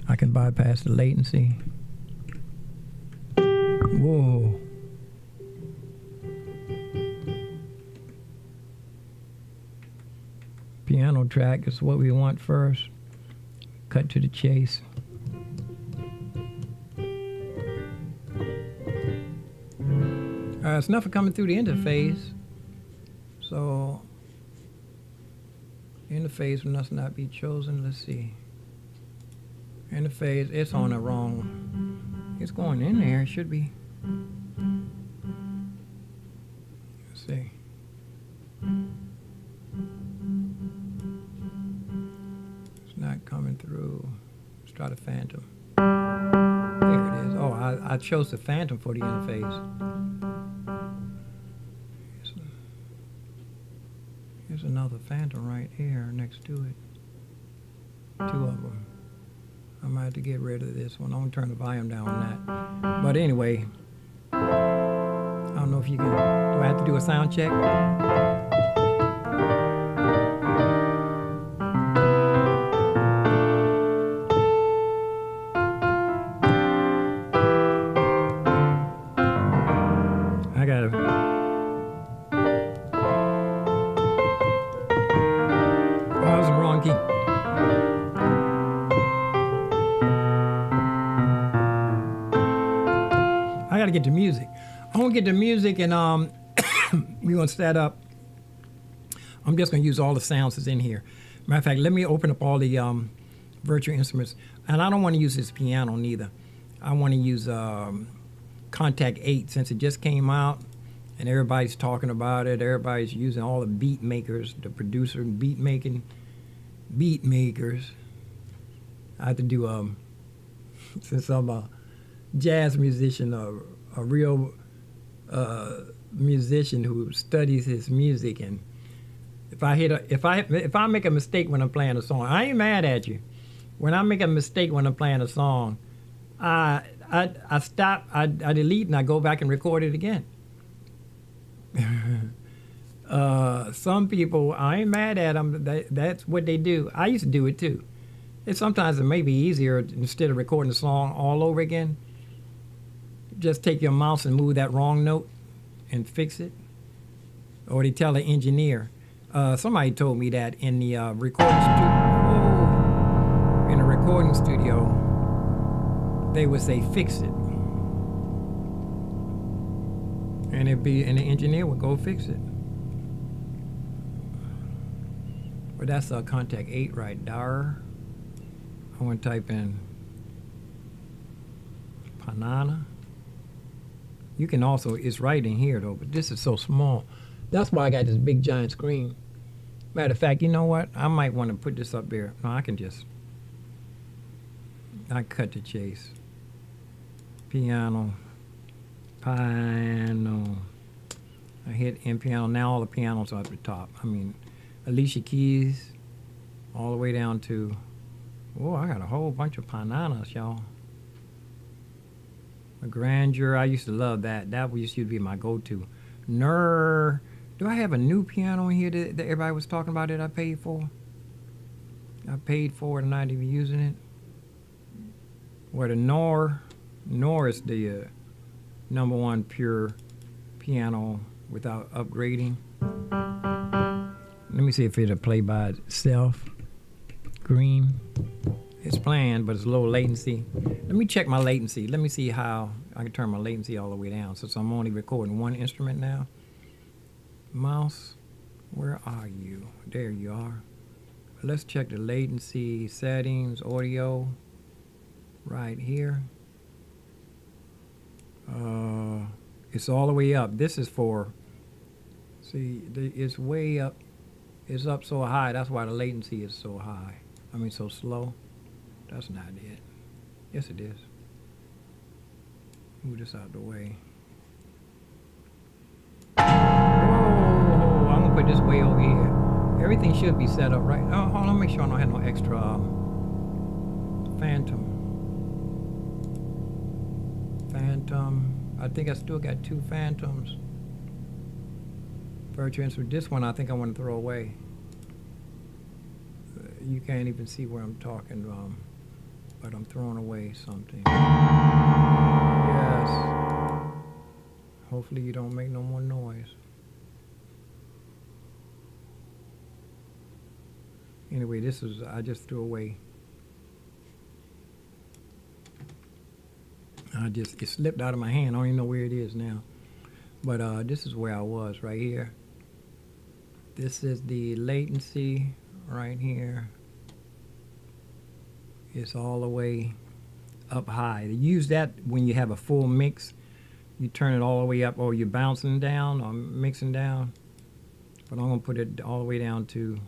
I can bypass the latency. Whoa. Piano track is what we want first. Cut to the chase. It's nothing coming through the interface. So, interface must not be chosen. Let's see. Interface, it's on the wrong. It's going in there. It should be. Let's see. It's not coming through. Let's try the Phantom. There it is. Oh, I chose the Phantom for the interface. Here's another Phantom right here next to it. 2 of them. I might have to get rid of this one. I'm gonna turn the volume down on that. But anyway, I don't know if you can. Do I have to do a sound check? I gotta. Oh, that was the wrong key. got to get to music. I want to get to music, and we're going to set up. I'm just going to use all the sounds that's in here. Matter of fact, let me open up all the virtual instruments. And I don't want to use this piano neither. I want to use Contact 8 since it just came out, and everybody's talking about it. Everybody's using all the beat makers, the producer and beat makers. I have to do since I'm a jazz musician, a real musician who studies his music, and if I make a mistake when I'm playing a song, I ain't mad at you. When I make a mistake when I'm playing a song, I stop, I delete, and I go back and record it again. Some people, I ain't mad at them. That's what they do. I used to do it too. Sometimes it may be easier, instead of recording the song all over again, just take your mouse and move that wrong note and fix it. Or they tell the engineer. Somebody told me that in the recording studio. In a recording studio, they would say fix it, and the engineer would go fix it. But that's Contact 8 right there. I want to type in Panana. You can also, it's right in here though, but this is so small. That's why I got this big giant screen. Matter of fact, you know what? I might want to put this up there. No, I cut the chase. Piano. I hit in piano. Now all the pianos are at the top. I mean, Alicia Keys, all the way down to, oh, I got a whole bunch of Pananas, y'all. A Grandeur, I used to love that. That used to be my go-to. Do I have a new piano in here that everybody was talking about that I paid for? I paid for it and not even using it. Where the Nor is the #1 pure piano without upgrading. Let me see if it'll play by itself. Green. It's playing, but it's low latency. Let me check my latency. Let me see how I can turn my latency all the way down, since I'm only recording one instrument now. Mouse, where are you? There you are. Let's check the latency settings, audio, right here. It's all the way up. This is for, see, it's way up. It's up so high. That's why the latency is so high. I mean, so slow. That's not it. Yes, it is. Move this out the way. Whoa, I'm gonna put this way over here. Everything should be set up right. Oh, hold on, make sure I don't have no extra Phantom. I think I still got 2 Phantoms. Virtual instrument. This one I think I want to throw away. You can't even see where I'm talking, but I'm throwing away something. Yes. Hopefully you don't make no more noise. Anyway, this is, I just threw away. It slipped out of my hand. I don't even know where it is now. But this is where I was, right here. This is the latency right here. It's all the way up high. You use that when you have a full mix. You turn it all the way up, or you're bouncing down or mixing down. But I'm going to put it all the way down to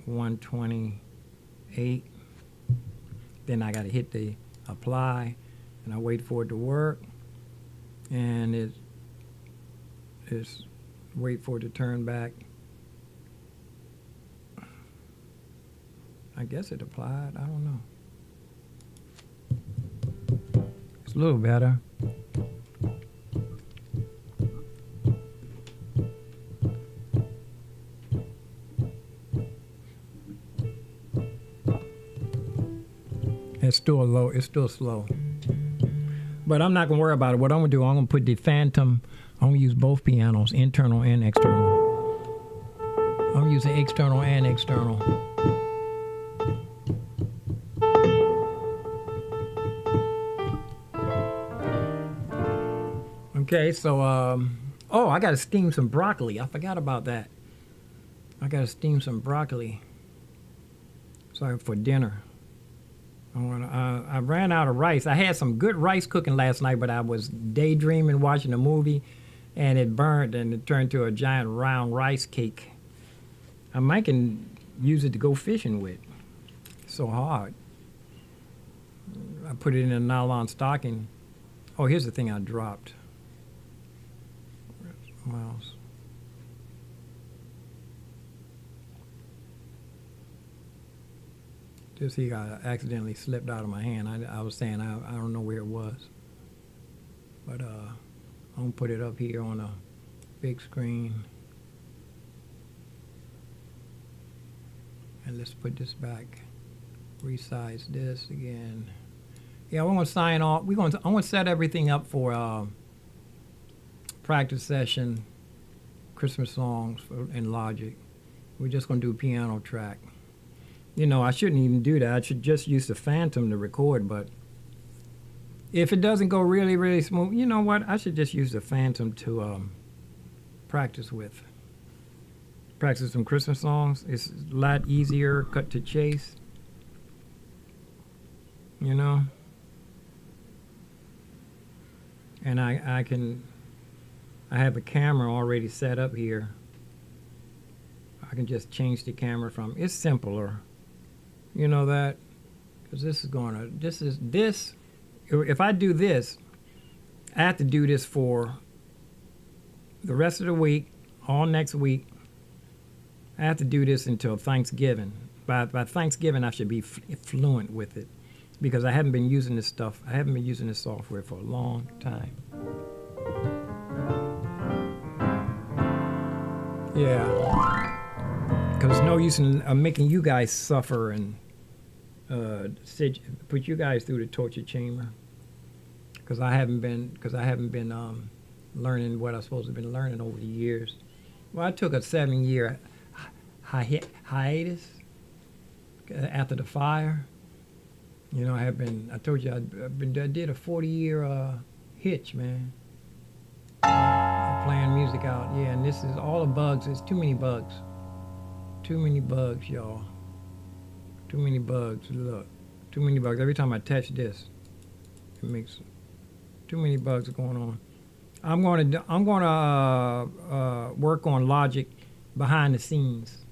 128. Then I got to hit the apply, and I wait for it to work. And it's wait for it to turn back. I guess it applied. I don't know. It's a little better. It's still low. It's still slow. But I'm not going to worry about it. What I'm going to do, I'm going to put the Phantom. I'm going to use both pianos, internal and external. I'm using external and external. Okay, so oh, I gotta steam some broccoli. I forgot about that. I gotta steam some broccoli. So for dinner. I ran out of rice. I had some good rice cooking last night, but I was daydreaming watching a movie, and it burned and it turned to a giant round rice cake. I might can use it to go fishing with. It's so hard. I put it in a nylon stocking. Oh, here's the thing I dropped. Mouse. Just he got accidentally slipped out of my hand. I was saying I don't know where it was, but I'm gonna put it up here on a big screen, and let's put this back. Resize this again. Yeah, we're gonna sign off. I'm gonna set everything up for practice session, Christmas songs in Logic. We're just gonna do a piano track. You know, I shouldn't even do that. I should just use the Phantom to record, but if it doesn't go really, really smooth, you know what? I should just use the Phantom to practice with. Practice some Christmas songs. It's a lot easier, cut to chase. You know? And I have a camera already set up here. I can just change the camera from, it's simpler. You know that? Because if I do this, I have to do this for the rest of the week, all next week. I have to do this until Thanksgiving. By Thanksgiving, I should be fluent with it because I haven't been using this stuff. I haven't been using this software for a long time. Yeah. Because it's no use in making you guys suffer and put you guys through the torture chamber. Because I haven't been learning what I'm supposed to have been learning over the years. Well, I took a 7-year hiatus after the fire. You know, I told you I did a 40-year hitch, man. Playing music out. Yeah, and this is all the bugs. It's too many bugs. Too many bugs, y'all. Too many bugs. Look, too many bugs. Every time I touch this, it makes too many bugs going on. I'm going to work on Logic behind the scenes.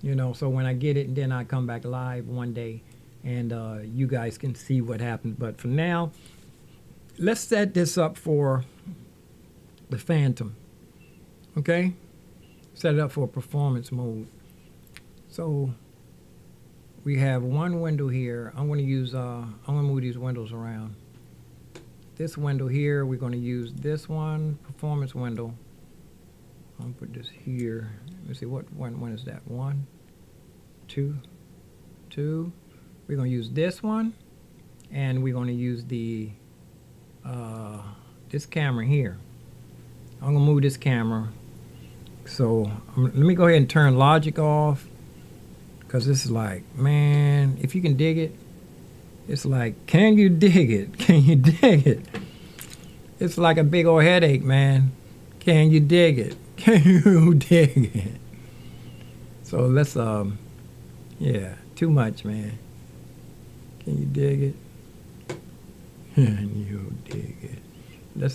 You know, so when I get it, and then I come back live one day, and you guys can see what happens. But for now, let's set this up for the Phantom. Okay? Set it up for performance mode. So we have one window here. I'm going to move these windows around. This window here, we're going to use this one, performance window. I'm going to put this here. Let me see, when is that? 1, 2, 2. We're going to use this one, and we're going to use the this camera here. I'm going to move this camera. So let me go ahead and turn Logic off, because this is like, man, if you can dig it, it's like, can you dig it? Can you dig it? It's like a big old headache, man. Can you dig it? Can you dig it? So let's, yeah, too much, man. Can you dig it? Can you dig it? Let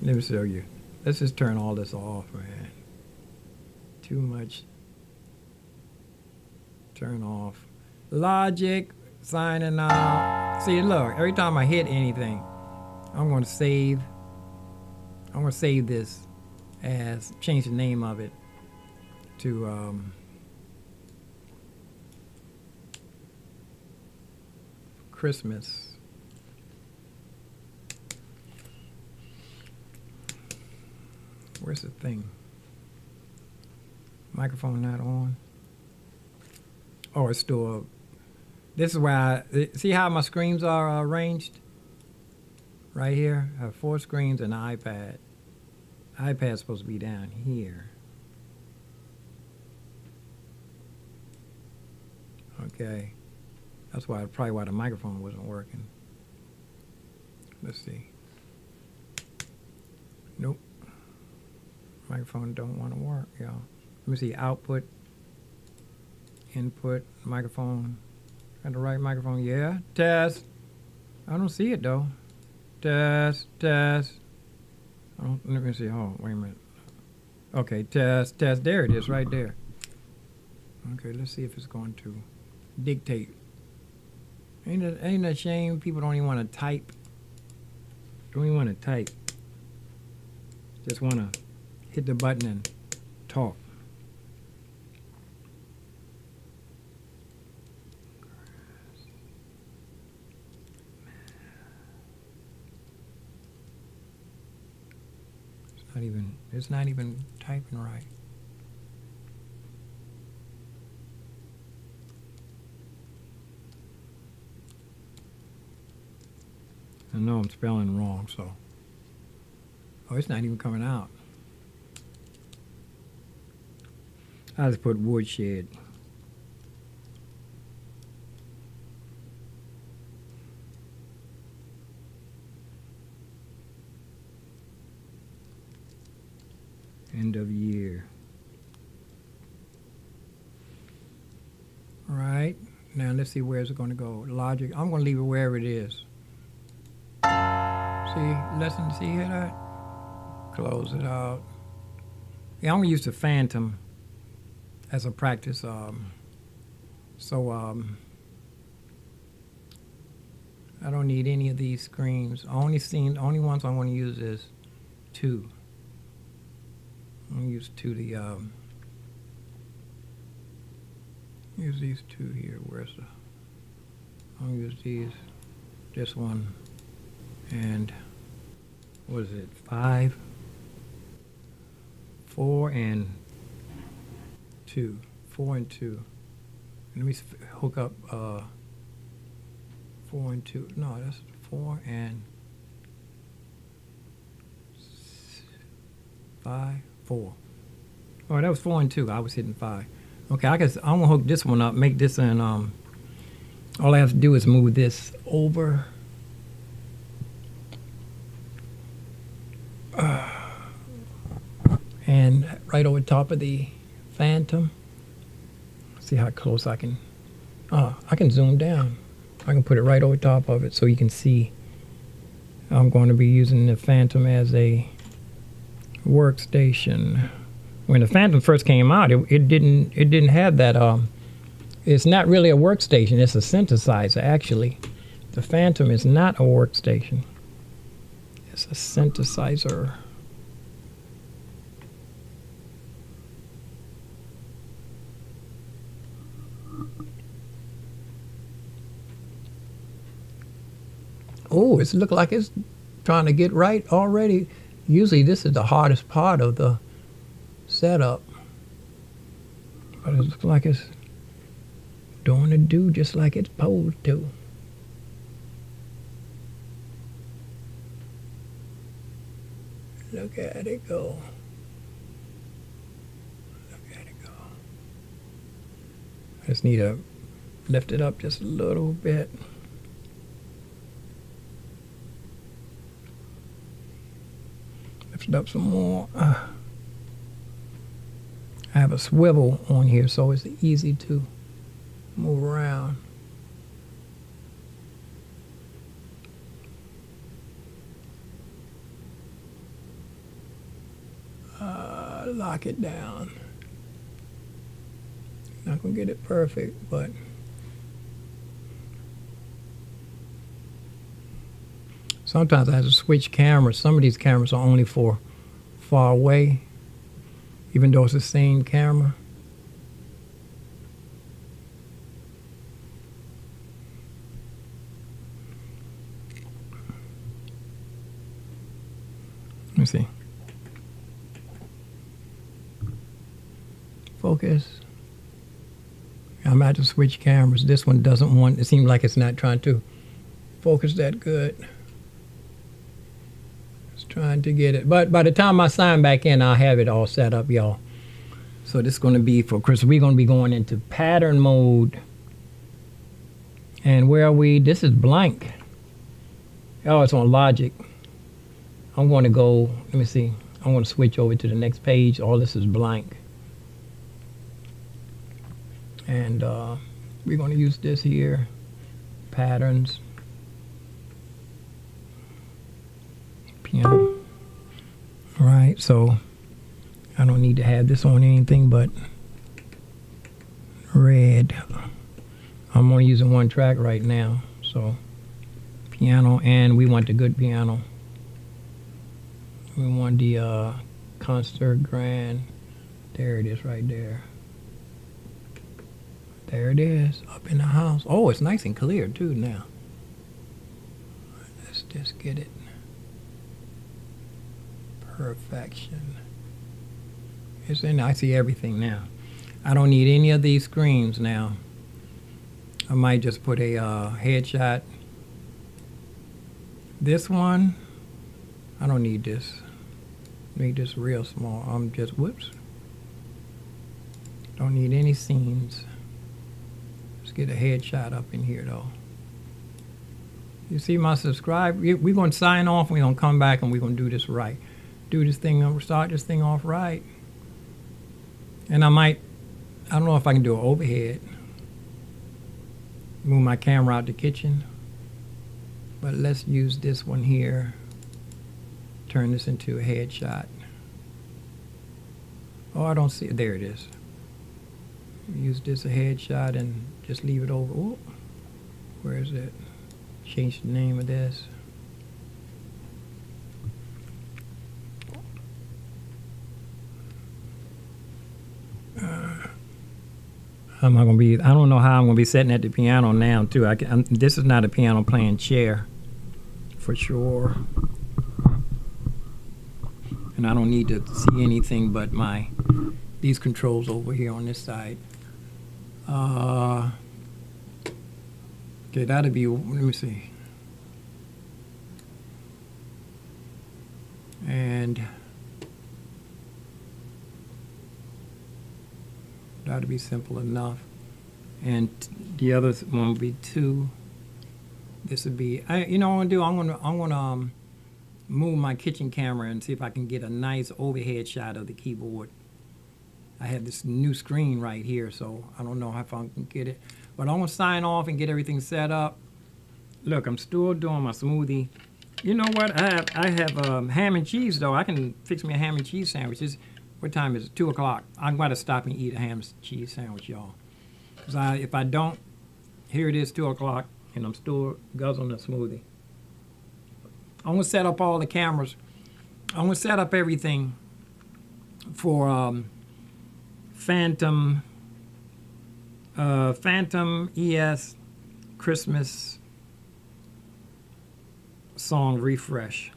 me show you. Let's just turn all this off, man. Too much. Turn off. Logic, signing out. See, look, every time I hit anything, I'm going to save. I'm going to save this as, change the name of it to Christmas. Where's the thing? Microphone not on. Oh, it's still up. This is where see how my screens are arranged? Right here, I have 4 screens and an iPad. iPad's supposed to be down here. Okay. That's probably why the microphone wasn't working. Let's see. Nope. Microphone don't want to work, y'all. Let me see. Output, input, microphone. Got the right microphone. Yeah. Test. I don't see it though. Test. Test. Let me see. Oh, wait a minute. Okay. Test. Test. There it is, right there. Okay. Let's see if it's going to dictate. Ain't it a shame people don't even want to type? Don't even want to type. Just want to hit the button and talk. It's not even typing right. I know I'm spelling wrong, so. Oh, it's not even coming out. I just put woodshed. End of year. All right. Now let's see where it's going to go. Logic. I'm going to leave it wherever it is. See, listen, see here that? Close it out. Yeah, I'm going to use the Phantom as a practice. I don't need any of these screens. Only ones I want to use is 2. I'm going to use 2 use these 2 here. Where's the, I'm going to use these, this one, and what is it, 5, 4, and 2. 4 and 2. Let me hook up 4 and 2. No, that's 4 and 5, 4. Oh, that was 4 and 2. I was hitting 5. Okay, I'm gonna hook this one up. Make this an all I have to do is move this over. And right over top of the Phantom. See how close I can. I can zoom down. I can put it right over top of it so you can see. I'm going to be using the Phantom as a workstation. When the Phantom first came out, it didn't have that. It's not really a workstation. It's a synthesizer, actually. The Phantom is not a workstation. It's a synthesizer. Oh, it's look like it's trying to get right already. Usually this is the hardest part of the setup. But it looks like it's doing the do just like it's supposed to. Look at it go. Look at it go. I just need to lift it up just a little bit. Lift it up some more. I have a swivel on here, so it's easy to move around. Lock it down. Not gonna get it perfect, but sometimes I have to switch cameras. Some of these cameras are only for far away, even though it's the same camera. Let me see. Focus. I'm about to switch cameras. This one doesn't want, it seems like it's not trying to focus that good. It's trying to get it. But by the time I sign back in, I'll have it all set up, y'all. So this is going to be for Chris. We're going to be going into pattern mode. And where are we? This is blank. Oh, it's on Logic. I'm going to go, let me see. I'm going to switch over to the next page. All this is blank. And we're going to use this here, patterns, piano. All right, so I don't need to have this on anything but red. I'm only using one track right now, so piano, and we want the good piano. We want the concert grand. There it is right there. There it is, up in the house. Oh, it's nice and clear too now. Let's just get it. Perfection. It's in, I see everything now. I don't need any of these screens now. I might just put a headshot. This one, I don't need this. Make this real small. I'm just, whoops. Don't need any scenes. Let's get a headshot up in here though. You see my subscribe? We're going to sign off. We're going to come back and we're going to do this right. Do this thing, start this thing off right. And I don't know if I can do an overhead. Move my camera out the kitchen. But let's use this one here. Turn this into a headshot. Oh, I don't see it. There it is. Use this a headshot and just leave it over. Ooh, where is it? Change the name of this. I'm not gonna be. I don't know how I'm gonna be sitting at the piano now too. This is not a piano playing chair, for sure. And I don't need to see anything but these controls over here on this side. Okay, that'll be. Let me see. And that'll be simple enough. And the other one will be 2. This would be. You know what I'm gonna do? I'm gonna move my kitchen camera and see if I can get a nice overhead shot of the keyboard. I have this new screen right here, so I don't know if I can get it. But I'm gonna sign off and get everything set up. Look, I'm still doing my smoothie. You know what? I have ham and cheese though. I can fix me a ham and cheese sandwich. What time is it? 2 o'clock. I'm going to stop and eat a ham and cheese sandwich, y'all. Because if I don't, here it is, 2 o'clock, and I'm still guzzling a smoothie. I'm going to set up all the cameras. I'm going to set up everything for Phantom ES Christmas song refresh.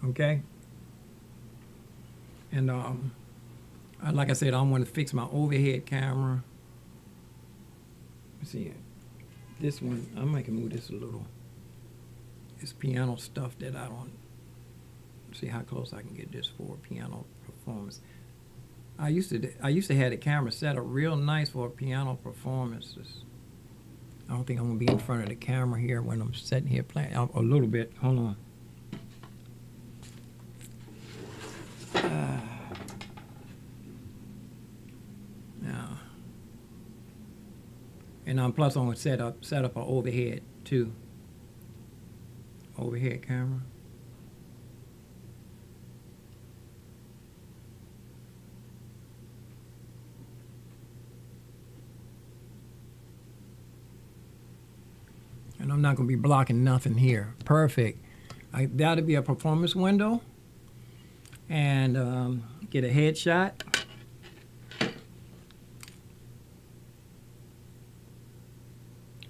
Okay? And like I said, I'm going to fix my overhead camera. Let's see, this one, I might move this a little. It's piano stuff that I don't see how close I can get this for piano performance. I used to have the camera set up real nice for piano performances. I don't think I'm gonna be in front of the camera here when I'm sitting here playing. A little bit. Hold on. Now, and plus I'm gonna set up an overhead too. Overhead camera. And I'm not going to be blocking nothing here. Perfect. That'll be a performance window. And get a headshot.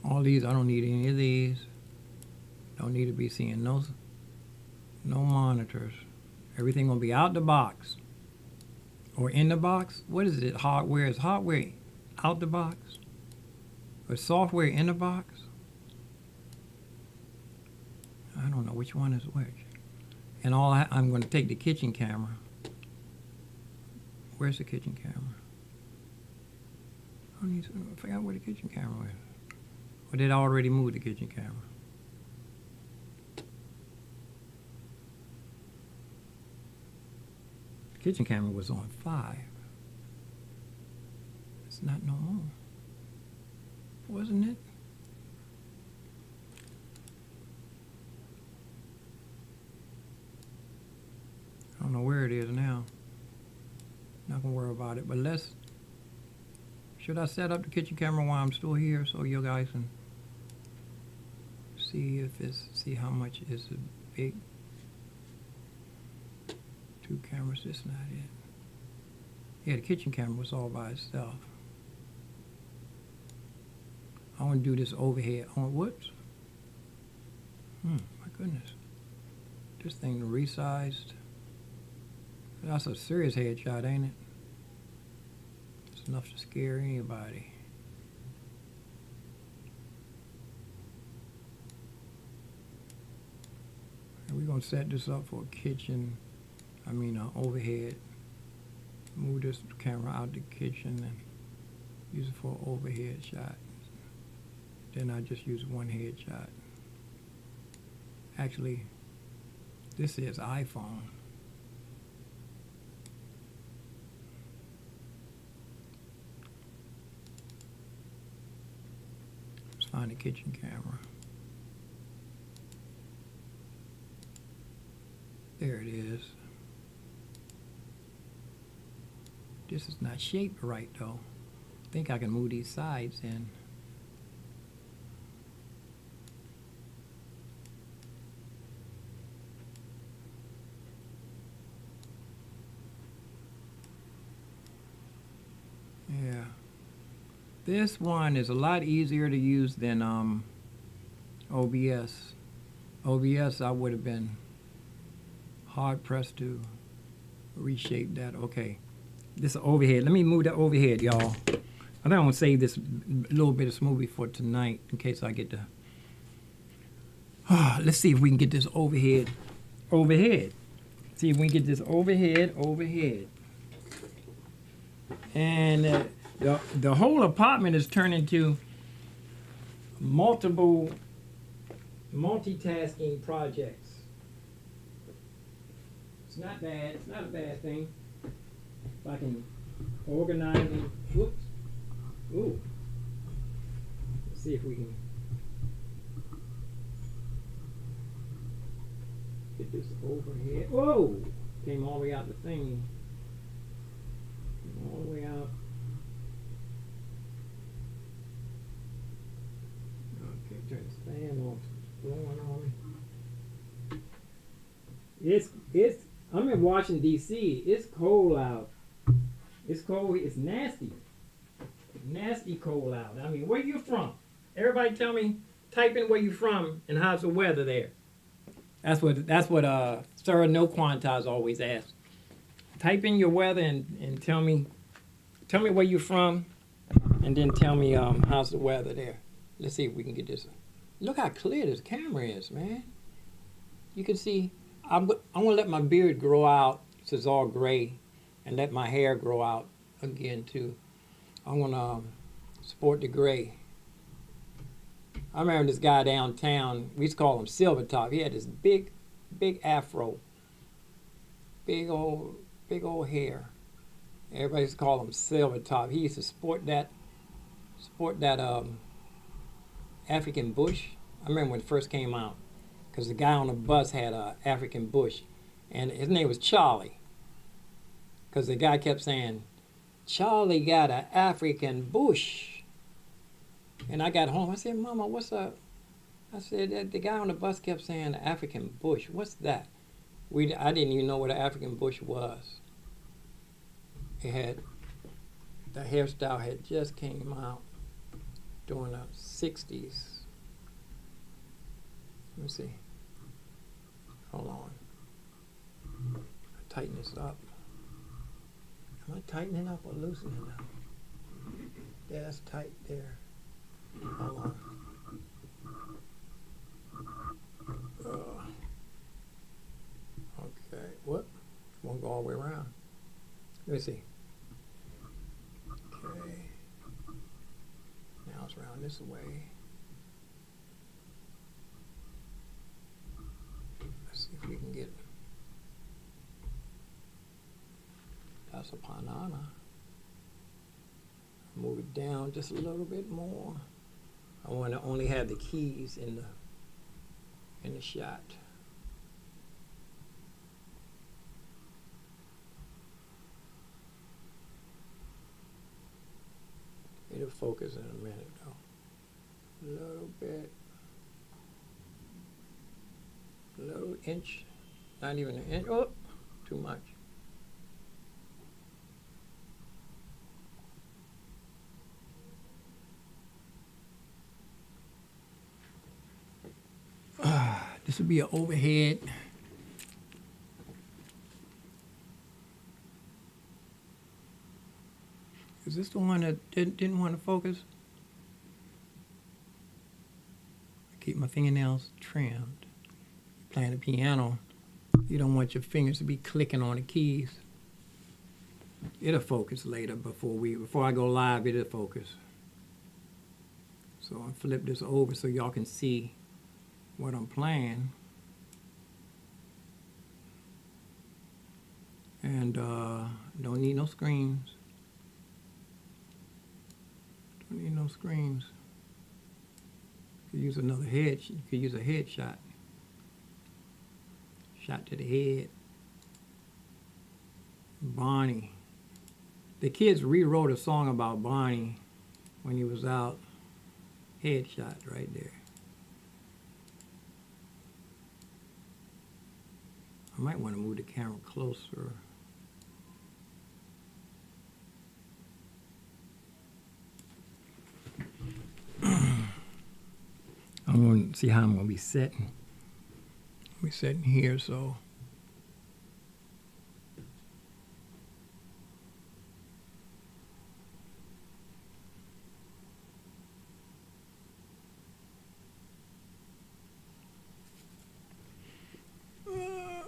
All these, I don't need any of these. Don't need to be seeing no monitors. Everything going to be out the box. Or in the box. What is it? Hardware. Is hardware out the box? Or software in the box? I don't know which one is which. And I'm going to take the kitchen camera. Where's the kitchen camera? I forgot where the kitchen camera is. Or did I already move the kitchen camera? Kitchen camera was on 5. It's not no more. Wasn't it? I don't know where it is now. Not gonna worry about it, but should I set up the kitchen camera while I'm still here so you guys can see how much is a big 2 cameras? This not it. Yeah, the kitchen camera was all by itself. I want to do this overhead. Whoops. My goodness. This thing resized. That's a serious headshot, ain't it? It's enough to scare anybody. And we're gonna set this up for a kitchen. Overhead. Move this camera out the kitchen and use it for an overhead shot. Then I just use one headshot. Actually, this is iPhone. Let's find the kitchen camera. There it is. This is not shaped right though. I think I can move these sides in. Yeah. This one is a lot easier to use than OBS. OBS, I would have been hard pressed to reshape that. Okay. This overhead. Let me move the overhead, y'all. I think I'm gonna save this little bit of smoothie for tonight in case I get to. Let's see if we can get this overhead. See if we can get this overhead. And the whole apartment is turned into multitasking projects. It's not bad. It's not a bad thing. If I can organize them. Whoops. Ooh. Let's see if we can get this overhead. Whoa! Came all the way out the thing. All the way out. Okay, turn this fan off. It's blowing on me. I'm in Washington, D.C. It's cold out. It's cold. It's nasty. Nasty cold out. I mean, where you from? Everybody tell me, type in where you from and how's the weather there. That's what Sarah No Quantize always asks. Type in your weather and tell me where you're from, and then tell me how's the weather there. Let's see if we can get this. Look how clear this camera is, man. You can see. I'm gonna let my beard grow out. So it's all gray, and let my hair grow out again too. I'm gonna sport the gray. I remember this guy downtown. We used to call him Silver Top. He had this big afro, big old hair. Everybody used to call him Silver Top. He used to sport that African bush. I remember when it first came out, because the guy on the bus had a African bush, and his name was Charlie. Because the guy kept saying, "Charlie got an African bush." And I got home. I said, "Mama, what's up?" I said, "The guy on the bus kept saying African bush. What's that?" I didn't even know what an African bush was. The hairstyle had just came out during the 60s. Let me see. Hold on. Tighten this up. Am I tightening up or loosening up? Yeah, that's tight there. Hold on. Okay. What? Won't go all the way around. Let me see. Okay. Now it's around this way. Let's see if we can get. that's a banana. Move it down just a little bit more. I want to only have the keys in the shot. It'll focus in a minute though. A little bit. A little inch. Not even an inch. Oh, too much. This would be an overhead. Is this the one that didn't want to focus? I keep my fingernails trimmed. Playing the piano, you don't want your fingers to be clicking on the keys. It'll focus later before I go live, it'll focus. So I flip this over so y'all can see what I'm playing. And don't need no screens. Don't need no screens. You could use another head. You could use a headshot. Shot to the head. Bonnie. The kids rewrote a song about Bonnie when he was out. Headshot right there. I might want to move the camera closer. I'm going to see how I'm going to be setting. We're sitting here, so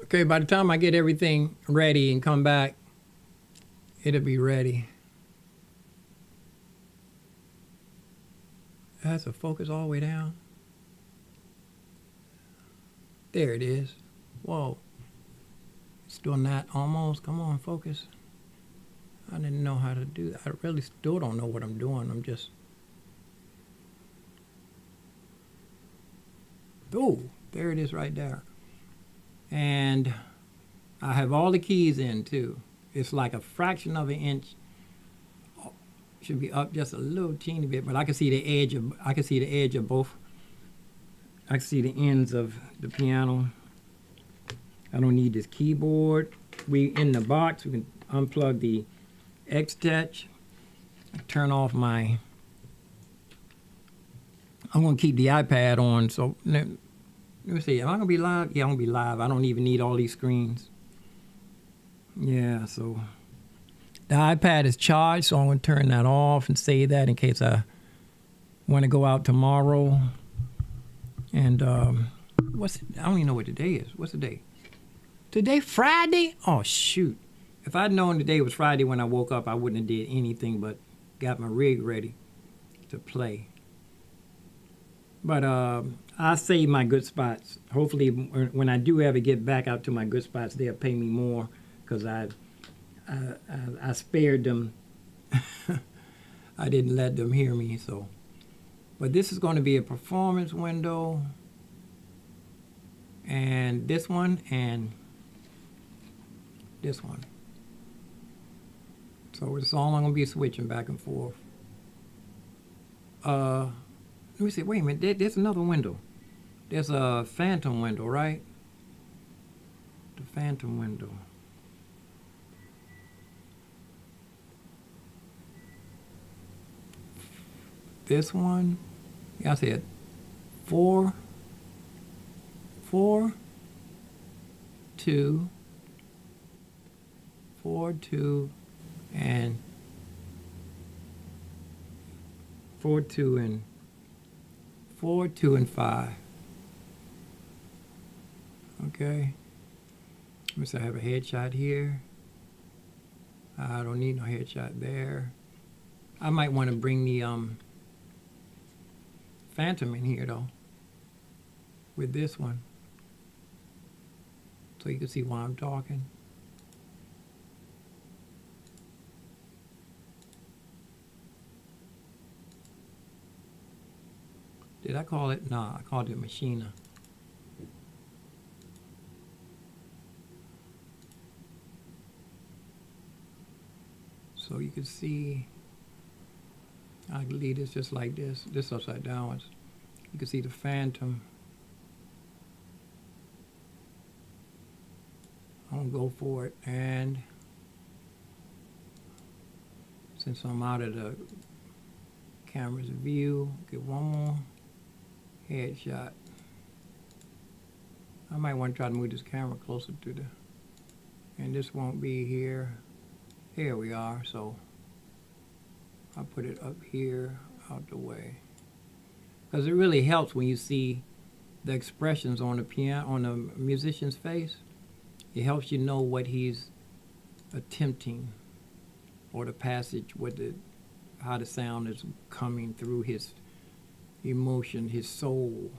okay, by the time I get everything ready and come back, it'll be ready. That's a focus all the way down. There it is. Whoa. Still not almost. Come on, focus. I didn't know how to do that. I really still don't know what I'm doing. I'm just... Oh, there it is right there. And I have all the keys in too. It's like a fraction of an inch. Should be up just a little teeny bit, but I can see the edge of both. I can see the ends of the piano. I don't need this keyboard. In the box, we can unplug the X-Touch. Turn off my... I'm going to keep the iPad on, so let me see. Am I going to be live? Yeah, I'm going to be live. I don't even need all these screens. Yeah, so... The iPad is charged, so I'm going to turn that off and save that in case I want to go out tomorrow. And I don't even know what today is. What's the day? Today, Friday? Oh, shoot. If I'd known today was Friday when I woke up, I wouldn't have did anything but got my rig ready to play. But I save my good spots. Hopefully, when I do ever get back out to my good spots, they'll pay me more because I spared them. I didn't let them hear me, so. But this is going to be a performance window, and this one, and this one. So it's all I'm going to be switching back and forth. Let me see, wait a minute, there's another window. There's a phantom window, right? The phantom window. This one, yeah, I said 4, 4, 2, 4, 2, and 4, 2, and 4, 2, and 5. Okay. Let me see, I have a headshot here. I don't need no headshot there. I might want to bring the phantom in here though, with this one, so you can see why I'm talking. Did I call it? No, I called it Machina. So you can see, I can leave this just like this upside down. You can see the phantom. I'm gonna go for it, and since I'm out of the camera's view, get one more headshot. I might want to try to move this camera closer to the, and this won't be here. Here we are, so I'll put it up here, out the way. Because it really helps when you see the expressions on the piano, on the musician's face. It helps you know what he's attempting, or the passage, how the sound is coming through his emotion, his soul.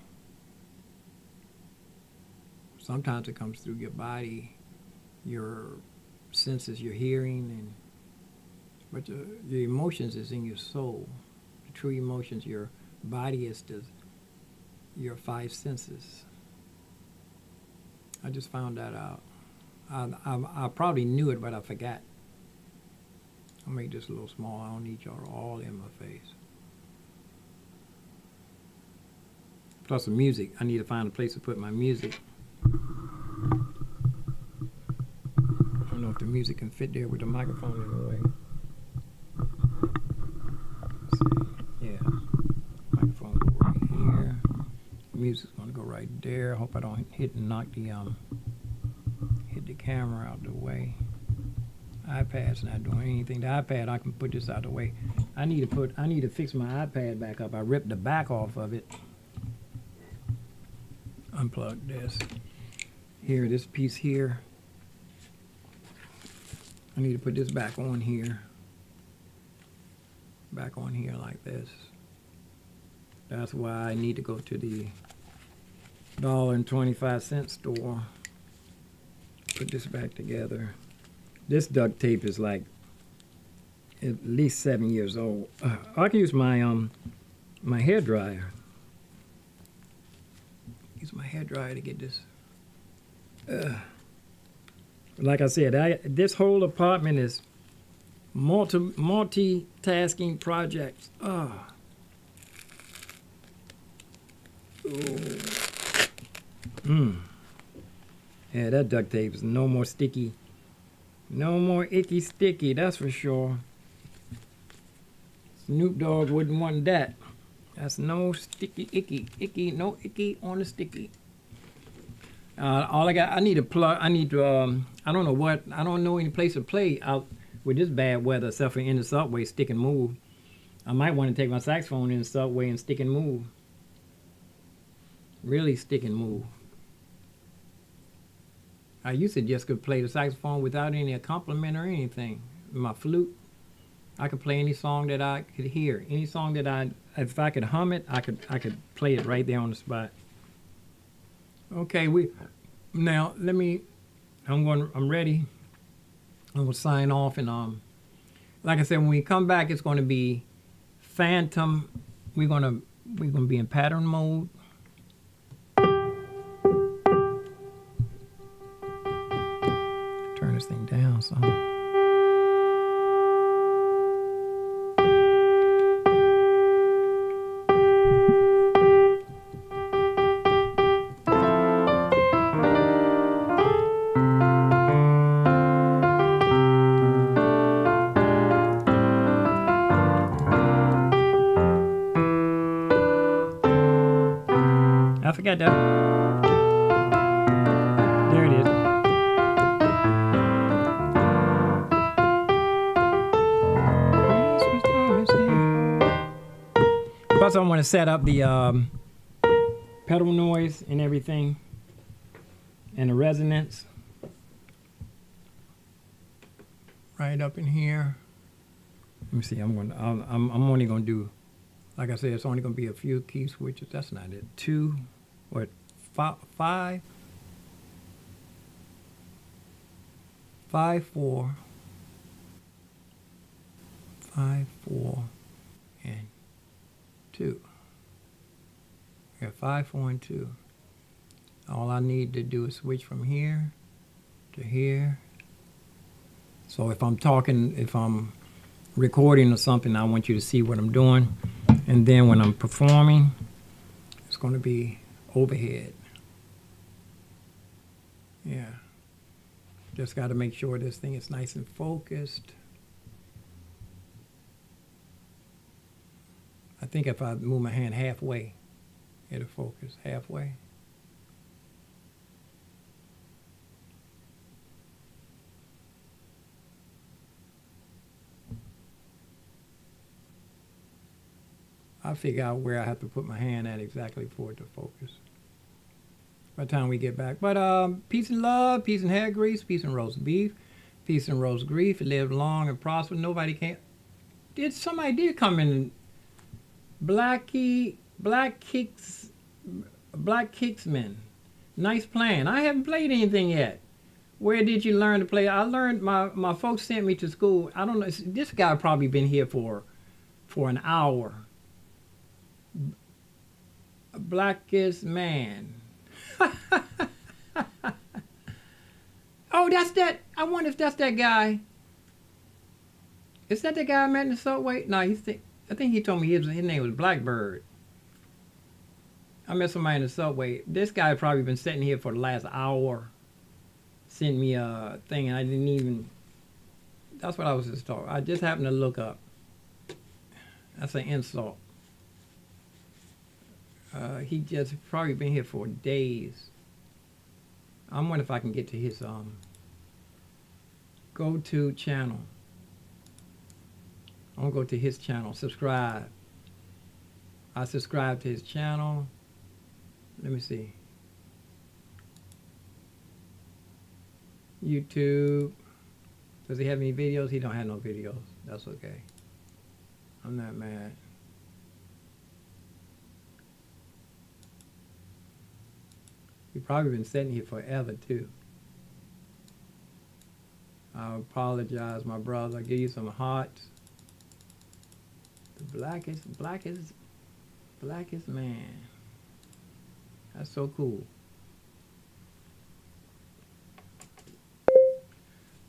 Sometimes it comes through your body, your senses, your hearing, but your emotions is in your soul. The true emotions, your body is your five senses. I just found that out. I probably knew it, but I forgot. I'll make this a little small. I don't need y'all all in my face. Plus the music. I need to find a place to put my music. I don't know if the music can fit there with the microphone in the way. Let's see. Yeah. Microphone go right here. The music's gonna go right there. I hope I don't hit and knock the camera out the way. iPad's not doing anything. The iPad, I can put this out the way. I need to fix my iPad back up. I ripped the back off of it. Unplug this. Here, this piece here. I need to put this back on here. Back on here like this. That's why I need to go to the $1.25 store. Put this back together. This duct tape is like at least 7 years old. I can use my my hair dryer. Use my hair dryer to get this. Like I said, this whole apartment is multitasking projects. Yeah, that duct tape is no more sticky. No more icky sticky, that's for sure. Snoop Dogg wouldn't want that. That's no sticky icky, no icky on the sticky. All I got, I need to plug, I don't know any place to play out with this bad weather except for in the subway, stick and move. I might want to take my saxophone in the subway and stick and move. Really stick and move. I used to just could play the saxophone without any accompaniment or anything. My flute, I could play any song that I could hear. Any song that if I could hum it, I could play it right there on the spot. Okay, I'm ready. I'm gonna sign off, and like I said, when we come back, it's gonna be Phantom. We're gonna be in pattern mode. Turn this thing down some. I forgot that. There it is. Plus, I want to set up the pedal noise and everything, and the resonance right up in here. Let me see. I'm only going to do, like I said, it's only going to be a few key switches. That's not it. 2, what? 5, 5, 4, 5, 4, and 2. Okay, 5, 4, and 2. All I need to do is switch from here to here. So if I'm talking, if I'm recording or something, I want you to see what I'm doing. And then when I'm performing, it's going to be overhead. Yeah. Just got to make sure this thing is nice and focused. I think if I move my hand halfway, it'll focus halfway. I'll figure out where I have to put my hand at exactly for it to focus by the time we get back. But peace and love, peace and hair grease, peace and roast beef, peace and roast grief. Live long and prosper. Nobody can. Somebody did come in. Black Kicksman. Nice playing. I haven't played anything yet. Where did you learn to play? I learned, my folks sent me to school. I don't know. This guy probably been here for an hour. Blackest man. Oh, that's that. I wonder if that's that guy. Is that the guy I met in the subway? No, I think he told me his name was Blackbird. I met somebody in the subway. This guy probably been sitting here for the last hour. Sent me a thing, and I didn't even. That's what I was just talking. I just happened to look up. That's an insult. He just probably been here for days. I wonder if I can get to his go-to channel. I'm gonna go to his channel. Subscribe. I subscribe to his channel. Let me see. YouTube. Does he have any videos? He don't have no videos. That's okay. I'm not mad. He probably been sitting here forever too. I apologize, my brother. I'll give you some hearts. The blackest man. That's so cool.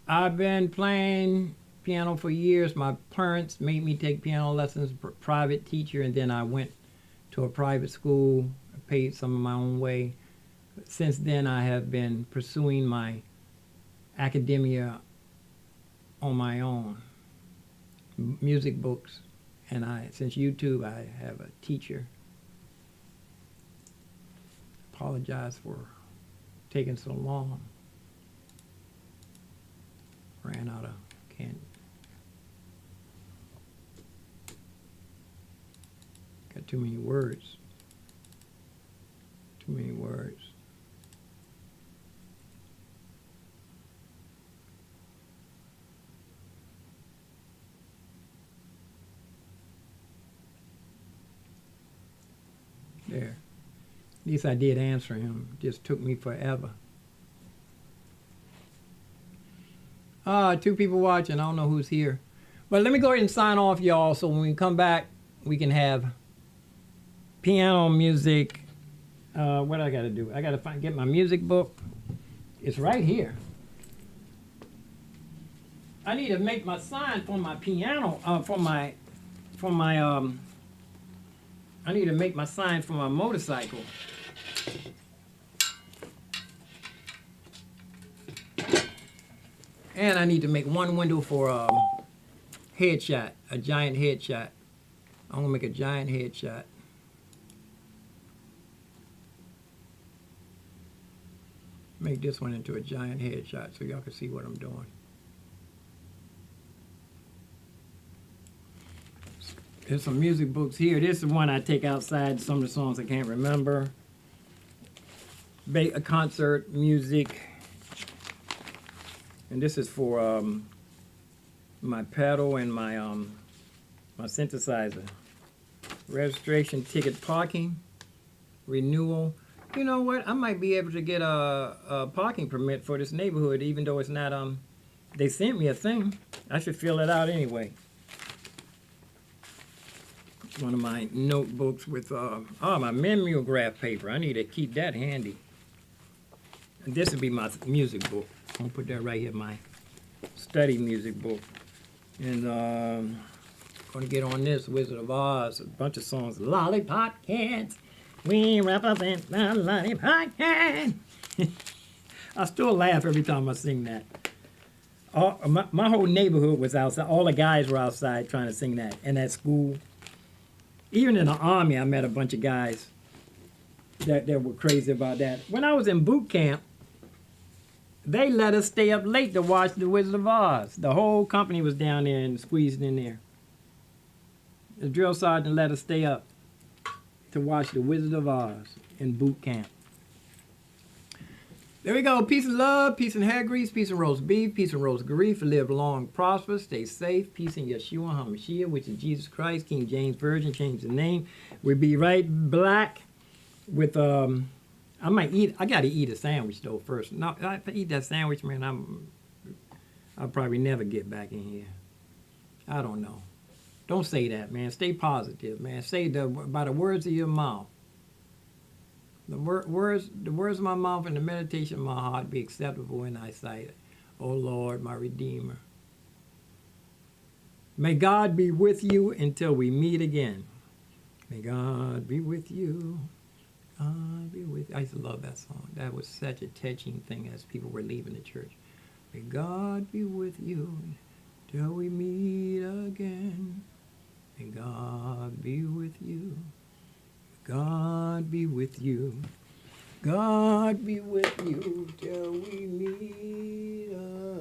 I've been playing piano for years. My parents made me take piano lessons, private teacher, and then I went to a private school, paid some of my own way. Since then, I have been pursuing my academia on my own, music books, and since YouTube, I have a teacher. Apologize for taking so long. Ran out of candy. Got too many words. Too many words. There. At least I did answer him. It just took me forever. 2 people watching. I don't know who's here. But let me go ahead and sign off, y'all, so when we come back, we can have piano music. What I got to do? I got to get my music book. It's right here. I need to make my sign for my piano, I need to make my sign for my motorcycle. And I need to make one window for headshot, a giant headshot. I'm gonna make a giant headshot. Make this one into a giant headshot so y'all can see what I'm doing. There's some music books here. This is the one I take outside, some of the songs I can't remember. A concert music. And this is for my pedal and my synthesizer. Registration, ticket, parking, renewal. You know what? I might be able to get a parking permit for this neighborhood, even though it's not, they sent me a thing. I should fill it out anyway. One of my notebooks with my mimeograph paper. I need to keep that handy. And this would be my music book. I'm gonna put that right here, my study music book. And gonna get on this Wizard of Oz, a bunch of songs. Lollipop Cats, we represent the Lollipop Cat. I still laugh every time I sing that. My whole neighborhood was outside. All the guys were outside trying to sing that. And at school, even in the Army, I met a bunch of guys that were crazy about that. When I was in boot camp, they let us stay up late to watch The Wizard of Oz. The whole company was down there and squeezed in there. The drill sergeant let us stay up to watch The Wizard of Oz in boot camp. There we go. Peace and love, peace and hair grease, peace and roast beef, peace and roast grief. Live long, prosper, stay safe. Peace in Yeshua HaMashiach, which is Jesus Christ, King James Version, change the name. We'll be right back with I gotta eat a sandwich though first. No, if I eat that sandwich, man, I'll probably never get back in here. I don't know. Don't say that, man. Stay positive, man. Say by the words of your mouth. The words of my mouth and the meditation of my heart be acceptable in thy sight, O Lord, my Redeemer. May God be with you until we meet again. May God be with you. God be with you. I used to love that song. That was such a touching thing as people were leaving the church. May God be with you till we meet again. May God be with you. God be with you. God be with you till we meet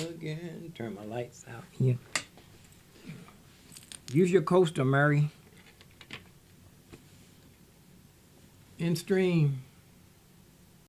again. Turn my lights out here. Use your coaster, Mary. In stream.